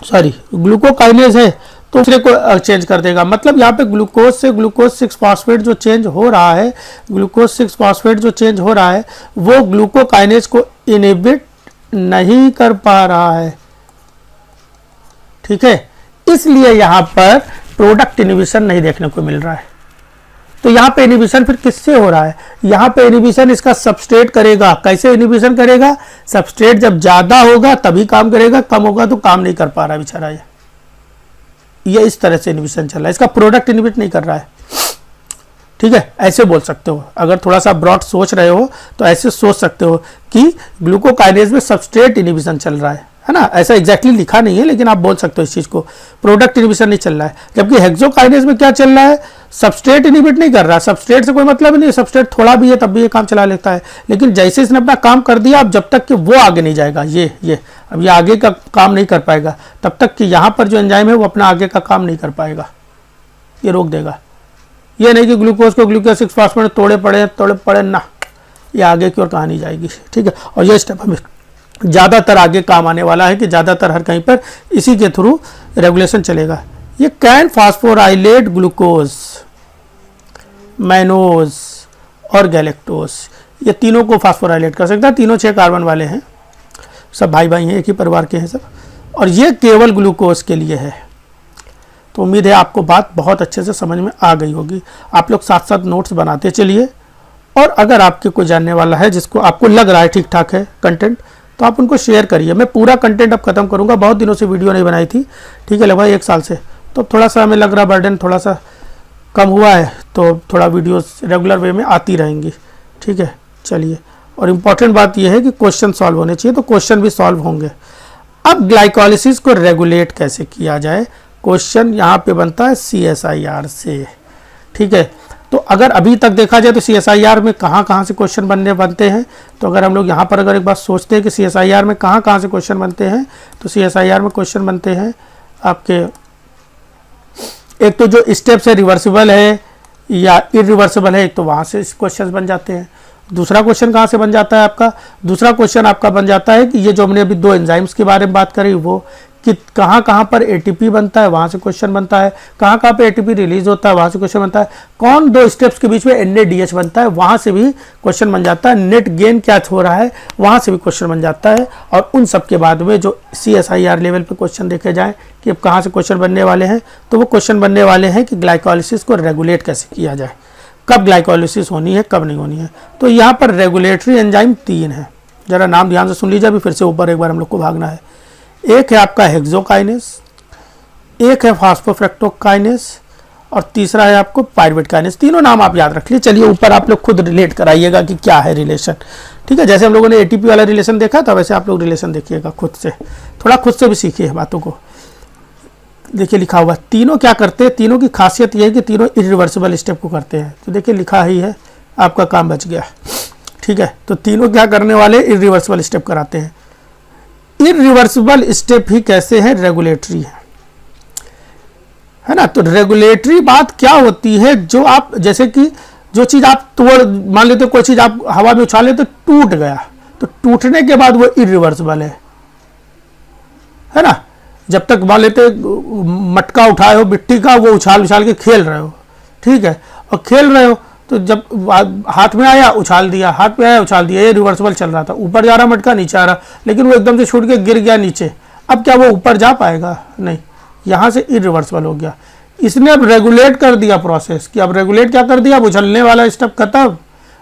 सॉरी ग्लूकोकाइनेज है, तो दूसरे को चेंज कर देगा। मतलब यहाँ पे ग्लूकोज से ग्लूकोज 6 फॉस्फेट जो चेंज हो रहा है, ग्लूकोज 6 फॉस्फेट जो चेंज हो रहा है वो ग्लूकोकाइनेज को इनिबिट नहीं कर पा रहा है, ठीक है। इसलिए यहाँ पर प्रोडक्ट इनिबिशन नहीं देखने को मिल रहा है। तो यहाँ पे इनिबिशन फिर किससे हो रहा है, यहाँ पे इनिबिशन इसका सबस्ट्रेट करेगा। कैसे इनिबिशन करेगा, सबस्ट्रेट जब ज्यादा होगा तभी काम करेगा, कम होगा तो काम नहीं कर पा रहा बेचारा। ये इस तरह से इनिबिशन चल रहा है, इसका प्रोडक्ट इनिबिट नहीं कर रहा है, ठीक है। ऐसे बोल सकते हो, अगर थोड़ा सा ब्रॉड सोच रहे हो तो ऐसे सोच सकते हो कि ग्लूकोकाइनेज में सबस्ट्रेट इनिबिशन चल रहा है ना। ऐसा एग्जैक्टली लिखा नहीं है लेकिन आप बोल सकते हो इस चीज को, प्रोडक्ट इनिबिशन नहीं चल रहा है। जबकि हेक्सोकाइनेज में क्या चल रहा है, सबस्ट्रेट इनिबिट नहीं कर रहा। सबस्ट्रेट से कोई मतलब नहीं है, सबस्ट्रेट थोड़ा भी है तब भी ये काम चला लेता है। लेकिन जैसे इसने अपना काम कर दिया, अब जब तक कि वो आगे नहीं जाएगा, ये अब ये आगे का काम नहीं कर पाएगा, तब तक कि यहाँ पर जो एंजाइम है वो अपना आगे का काम नहीं कर पाएगा, ये रोक देगा। ये नहीं कि ग्लूकोज को ग्लूकोज 6 फॉस्फेट तोड़े पड़े ना, ये आगे की ओर कहाँ नहीं जाएगी, ठीक है। और ये स्टेप हमें ज़्यादातर आगे काम आने वाला है कि ज़्यादातर हर कहीं पर इसी के थ्रू रेगुलेशन चलेगा। ये कैन फास्फोराइलेट ग्लूकोज, मैनोज और गैलेक्टोज, ये तीनों को फास्फोराइलेट कर सकता है। तीनों 6 कार्बन वाले हैं, सब भाई भाई हैं, एक ही परिवार के हैं सब, और ये केवल ग्लूकोज के लिए है। तो उम्मीद है आपको बात बहुत अच्छे से समझ में आ गई होगी। आप लोग साथ साथ नोट्स बनाते चलिए, और अगर आपके कोई जानने वाला है जिसको आपको लग रहा है ठीक ठाक है कंटेंट, तो आप उनको शेयर करिए। मैं पूरा कंटेंट अब खत्म करूंगा, बहुत दिनों से वीडियो नहीं बनाई थी, ठीक है, लगभग 1 साल से। तो थोड़ा सा हमें लग रहा बर्डन थोड़ा सा कम हुआ है, तो थोड़ा वीडियोस रेगुलर वे में आती रहेंगी, ठीक है। चलिए, और इम्पॉर्टेंट बात यह है कि क्वेश्चन सॉल्व होने चाहिए, तो क्वेश्चन भी सॉल्व होंगे। अब ग्लाइकोलिसिस को रेगुलेट कैसे किया जाए, क्वेश्चन यहाँ पे बनता है CSIR से, ठीक है। तो अगर अभी तक देखा जाए तो CSIR में कहाँ से क्वेश्चन बनते हैं, तो अगर हम लोग यहाँ पर अगर एक बात सोचते हैं कि CSIR में कहाँ से क्वेश्चन बनते हैं, तो CSIR में क्वेश्चन बनते हैं आपके, एक तो जो स्टेप्स है रिवर्सिबल है या इरिवर्सिबल है, एक तो वहाँ से क्वेश्चन बन जाते हैं। दूसरा क्वेश्चन कहाँ से बन जाता है आपका, दूसरा क्वेश्चन आपका बन जाता है कि ये जो हमने अभी 2 एंजाइम्स के बारे में बात करी, वो कि कहाँ पर ATP बनता है, वहाँ से क्वेश्चन बनता है। कहाँ पे ATP रिलीज होता है, वहाँ से क्वेश्चन बनता है। कौन 2 स्टेप्स के बीच में NADH बनता है, वहाँ से भी क्वेश्चन बन जाता है। नेट गेन क्या हो रहा है, वहाँ से भी क्वेश्चन बन जाता है। और उन सब के बाद में जो CSIR लेवल पे क्वेश्चन देखे जाएँ कि अब कहाँ से क्वेश्चन बनने वाले हैं, तो वो क्वेश्चन बनने वाले हैं कि ग्लाइकोलिसिस को रेगुलेट कैसे किया जाए, कब ग्लाइकोलिसिस होनी है, कब नहीं होनी है। तो यहाँ पर रेगुलेटरी एंजाइम 3 है, जरा नाम ध्यान से सुन लीजिए, अभी फिर से ऊपर एक बार हम लोग को भागना है। एक है आपका हेक्सोकाइनेज, एक है फास्फोफ्रक्टोकाइनेज, और तीसरा है आपको पाइरुवेट काइनेज। तीनों नाम आप याद रख लीजिए। चलिए ऊपर आप लोग खुद रिलेट कराइएगा कि क्या है रिलेशन, ठीक है। जैसे हम लोगों ने ATP वाला रिलेशन देखा था, वैसे आप लोग रिलेशन देखिएगा खुद से, थोड़ा खुद से भी सीखिए बातों को। देखिए लिखा हुआ तीनों क्या करते हैं, तीनों की खासियत यह है कि तीनों इरिवर्सिबल स्टेप को करते हैं। तो देखिए लिखा ही है, आपका काम बच गया, ठीक है। तो तीनों क्या करने वाले, इरिवर्सिबल स्टेप कराते हैं। इरिवर्सिबल स्टेप ही कैसे है, रेगुलेटरी है ना। तो रेगुलेटरी बात क्या होती है, जो आप जैसे कि जो चीज आप तोड़, मान लेते कोई चीज आप हवा में उछाले तो टूट गया, तो टूटने के बाद वो इरिवर्सिबल है ना। जब तक मान लेते मटका उठाए हो मिट्टी का, वो उछाल उछाल के खेल रहे हो, ठीक है, और खेल रहे हो तो जब हाथ में आया उछाल दिया, हाथ में आया उछाल दिया, ये रिवर्सिबल चल रहा था, ऊपर जा रहा मटका नीचे आ रहा, लेकिन वो एकदम से छूट के गिर गया नीचे। अब क्या वो ऊपर जा पाएगा? नहीं, यहाँ से इरिवर्सिबल हो गया। इसने अब रेगुलेट कर दिया प्रोसेस कि अब रेगुलेट क्या कर दिया, अब उछलने वाला स्टेप खत्म,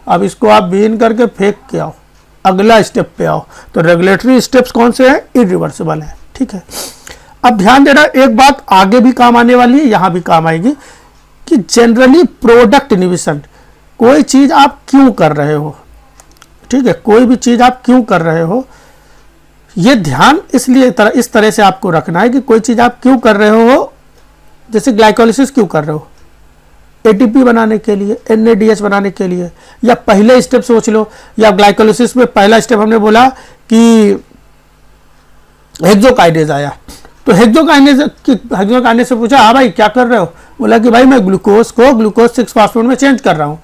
अब इसको आप बीन करके फेंक के आओ, अगला स्टेप पे आओ। तो रेगुलेटरी स्टेप्स कौन से हैं? इरिवर्सिबल है, ठीक है। अब ध्यान देना, एक बात आगे भी काम आने वाली है, यहां भी काम आएगी कि जनरली प्रोडक्ट इनहिबिशन, कोई चीज आप क्यों कर रहे हो, ठीक है, कोई भी चीज आप क्यों कर रहे हो, ये ध्यान इसलिए इस तरह से आपको रखना है कि कोई चीज आप क्यों कर रहे हो। जैसे ग्लाइकोलिसिस क्यों कर रहे हो? एटीपी बनाने के लिए, एनएडीएच बनाने के लिए, या पहले स्टेप सोच लो, या ग्लाइकोलिसिस में पहला स्टेप हमने बोला कि हेक्सोकाइनेज आया, तो हेक्सोकाइनेज से पूछा, हाँ भाई क्या कर रहे हो? बोला कि भाई मैं ग्लूकोज को ग्लूकोज 6 फास्फेट में चेंज कर रहा हूँ।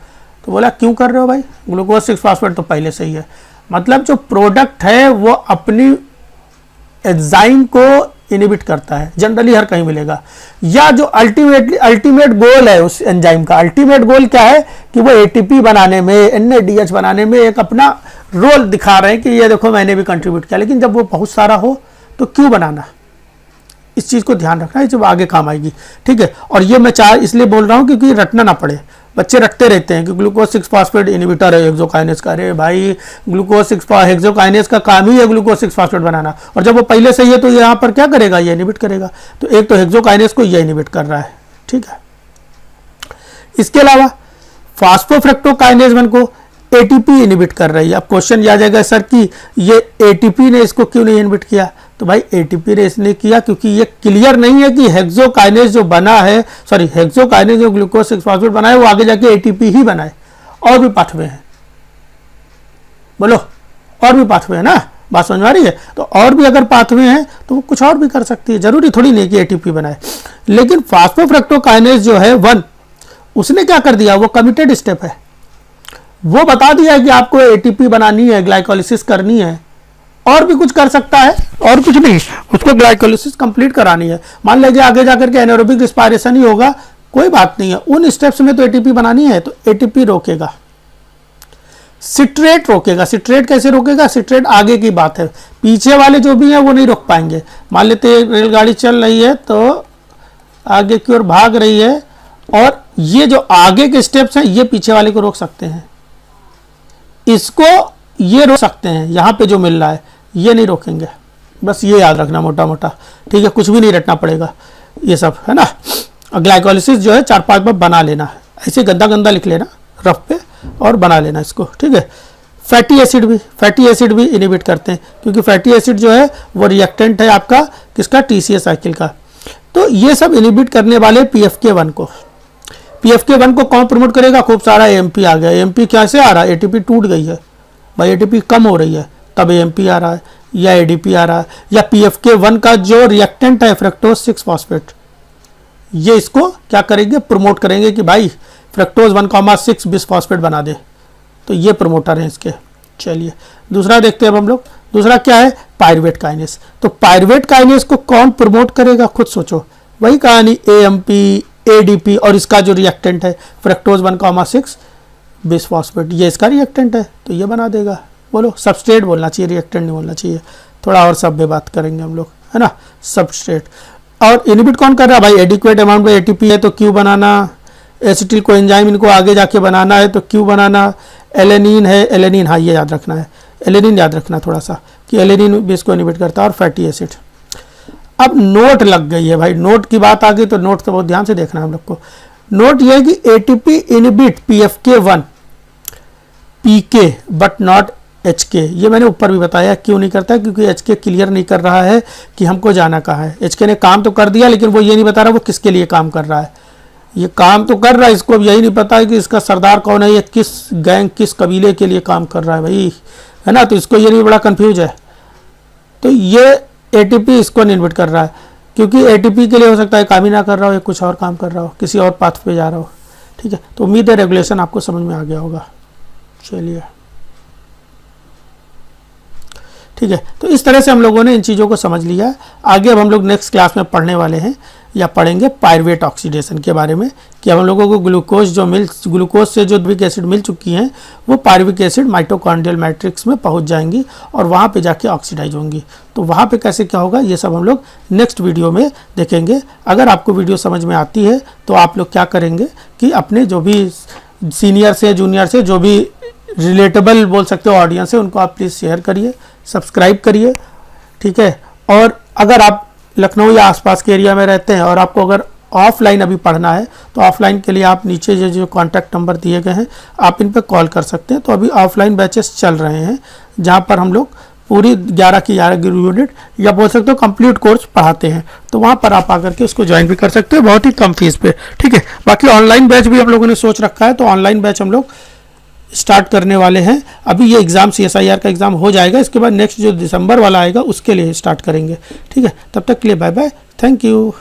तो बोला क्यों कर रहे हो भाई? ग्लूकोज 6 फास्फेट तो पहले से ही है। मतलब जो प्रोडक्ट है वो अपनी एंजाइम को इनहिबिट करता है, जनरली हर कहीं मिलेगा। या जो अल्टीमेट गोल है उस एंजाइम का, अल्टीमेट गोल क्या है कि वो एटीपी बनाने में, एनएडीएच बनाने में एक अपना रोल दिखा रहे हैं कि ये देखो मैंने भी कंट्रीब्यूट किया। लेकिन जब वो बहुत सारा हो तो क्यों बनाना, इस चीज को ध्यान रखना है, जब आगे काम आएगी, ठीक है। और ये मैं इसलिए बोल रहा हूँ क्योंकि रटना ना पड़े, बच्चे रटते रहते हैं कि ग्लूकोज 6 फास्फेट इनहिबिटर है हेक्सोकाइनेज का। अरे भाई ग्लूकोज 6 हेक्सोकाइनेज का काम ही है ग्लूकोज 6 फास्फेट बनाना, और जब वो पहले से ही है तो यहाँ पर क्या करेगा, ये इनहिबिट करेगा। तो एक तो हेक्सोकाइनेज को ये इनहिबिट कर रहा है, ठीक है। इसके अलावा फास्फोफ्रक्टोकाइनेज 1 को एटीपी इनहिबिट कर रही है। अब क्वेश्चन ये आ जाएगा सर कि ये एटीपी ने इसको क्यों नहीं इनहिबिट किया? तो भाई एटीपी ने इसलिए किया क्योंकि ये क्लियर नहीं है कि हेक्सोकाइनेज जो बना है, सॉरी हेक्सोकाइनेज जो ग्लूकोज 6 फास्फेट बनाए वो आगे जाके एटीपी ही बनाए। और भी पाथवे हैं, बोलो, और भी पाथवे है ना, बात समझ आ रही है? तो और भी अगर पाथवे हैं तो वो कुछ और भी कर सकती है, जरूरी थोड़ी नहीं कि एटीपी बनाए। लेकिन फास्फोफ्रक्टोकाइनेज जो है 1, उसने क्या कर दिया, वो कमिटेड स्टेप है, वो बता दिया कि आपको एटीपी बनानी है, ग्लाइकोलिसिस करनी है, और भी कुछ कर सकता है और कुछ नहीं, उसको ग्लाइकोलिसिस कंप्लीट करानी है। मान लीजिए आगे जाकर के एनारोबिक रिस्पायरेशन ही होगा, कोई बात नहीं है, उन स्टेप्स में तो एटीपी बनानी है, तो एटीपी रोकेगा, सिट्रेट रोकेगा। सिट्रेट कैसे रोकेगा? सिट्रेट आगे की बात है, पीछे वाले जो भी हैं वो नहीं रोक पाएंगे। मान लेते रेलगाड़ी चल रही है तो आगे की ओर भाग रही है, और ये जो आगे के स्टेप्स हैं ये पीछे वाले को रोक सकते हैं, इसको ये रोक सकते हैं, यहाँ पे जो मिल रहा है ये नहीं रोकेंगे। बस ये याद रखना मोटा मोटा, ठीक है, कुछ भी नहीं रटना पड़ेगा, ये सब है ना। ग्लाइकोलिसिस जो है 4-5 बार बना लेना है, ऐसे गंदा गंदा लिख लेना रफ पे और बना लेना इसको, ठीक है। फैटी एसिड भी इनहिबिट करते हैं, क्योंकि फैटी एसिड जो है वो रिएक्टेंट है आपका किसका, टीसीए साइकिल का। तो ये सब इनहिबिट करने वाले पीएफके1 को, पीएफके1 को कौन प्रमोट करेगा? खूब सारा एएमपी आ गया। एएमपी कैसे आ रहा है? एटीपी टूट गई है भाई, एटीपी कम हो रही है तब एएमपी आ रहा है, या एडीपी आ रहा है, या पीएफके1 का जो रिएक्टेंट है फ्रक्टोज 6 फास्फेट, ये इसको क्या करेंगे, प्रमोट करेंगे कि भाई फ्रक्टोज 1,6 बिस फास्फेट बना दे। तो ये प्रमोटर हैं इसके। चलिए दूसरा देखते हैं अब हम लोग। दूसरा क्या है? Pyruvate kinase. तो पायरुवेट काइनेस को कौन प्रमोट करेगा? खुद सोचो, वही कहानी, एएमपी, एडीपी, और इसका जो रिएक्टेंट है फ्रक्टोज 1,6 बिस फास्फेट, ये इसका रिएक्टेंट है, तो ये बना देगा। बोलो, सबस्ट्रेट बोलना चाहिए, रिएक्टेंट नहीं बोलना चाहिए, थोड़ा और सब में बात करेंगे हम लोग, है ना, सबस्ट्रेट। और इनहिबिट कौन कर रहा है भाई? एडिक्वेट अमाउंट में एटीपी है तो क्यों बनाना, एसिटिल को एंजाइम इनको आगे जाके बनाना है तो क्यों बनाना, एलेनिन है, एलेनिन, हाँ ये याद रखना है, एलेनिन याद रखना थोड़ा सा कि एलेनिन भी इसको इनहिबिट करता है, और फैटी एसिड। अब नोट लग गई है भाई, नोट की बात आ गई तो नोट तो बहुत ध्यान से देखना है हम लोग को। नोट ये है कि ATP inhibit PFK one PK but not HK. ये मैंने ऊपर भी बताया क्यों नहीं करता है, क्योंकि एचके क्लियर नहीं कर रहा है कि हमको जाना कहाँ है। एचके ने काम तो कर दिया लेकिन वो ये नहीं बता रहा वो किसके लिए काम कर रहा है। ये काम तो कर रहा है, इसको यही नहीं पता है कि इसका सरदार कौन है, ये किस गैंग किस कबीले के लिए काम कर रहा है भाई, है ना। तो इसको ये नहीं, बड़ा कंफ्यूज है। तो ये एटीपी इसको इनहिबिट कर रहा है, क्योंकि एटीपी के लिए हो सकता है काम ही ना कर रहा हो या कुछ और काम कर रहा हो, किसी और पाथ पे जा रहा हो, ठीक है। तो उम्मीद है रेगुलेशन आपको समझ में आ गया होगा। चलिए ठीक। ठीक है। तो इस तरह से हम लोगों ने इन चीज़ों को समझ लिया है। आगे अब हम लोग नेक्स्ट क्लास में पढ़ने वाले हैं या पढ़ेंगे पायरुवेट ऑक्सीडेशन के बारे में, कि हम लोगों को ग्लूकोज से जो पायरुविक एसिड मिल चुकी हैं वो पायरुविक एसिड माइटोकॉन्ड्रियल मैट्रिक्स में पहुंच जाएंगी और वहाँ पे जाके ऑक्सीडाइज होंगी। तो वहाँ पे कैसे क्या होगा ये सब हम लोग नेक्स्ट वीडियो में देखेंगे। अगर आपको वीडियो समझ में आती है तो आप लोग क्या करेंगे कि अपने जो भी सीनियर से जूनियर से जो भी रिलेटेबल बोल सकते हो ऑडियंस है उनको आप प्लीज़ शेयर करिए, सब्सक्राइब करिए, ठीक है। और अगर आप लखनऊ या आसपास के एरिया में रहते हैं और आपको अगर ऑफलाइन अभी पढ़ना है तो ऑफलाइन के लिए आप नीचे जो कॉन्टैक्ट नंबर दिए गए हैं आप इन पर कॉल कर सकते हैं। तो अभी ऑफलाइन बैचेस चल रहे हैं जहाँ पर हम लोग पूरी 11 की 11 यूनिट या बोल सकते हो कंप्लीट कोर्स पढ़ाते हैं। तो वहाँ पर आप आकर के उसको ज्वाइन भी कर सकते हो बहुत ही कम फीस पे, ठीक है। बाकी ऑनलाइन बैच भी हम लोगों ने सोच रखा है, तो ऑनलाइन बैच हम लोग स्टार्ट करने वाले हैं। अभी ये एग्ज़ाम CSIR का एग्ज़ाम हो जाएगा, इसके बाद नेक्स्ट जो दिसंबर वाला आएगा उसके लिए स्टार्ट करेंगे, ठीक है। तब तक के लिए बाय बाय, थैंक यू।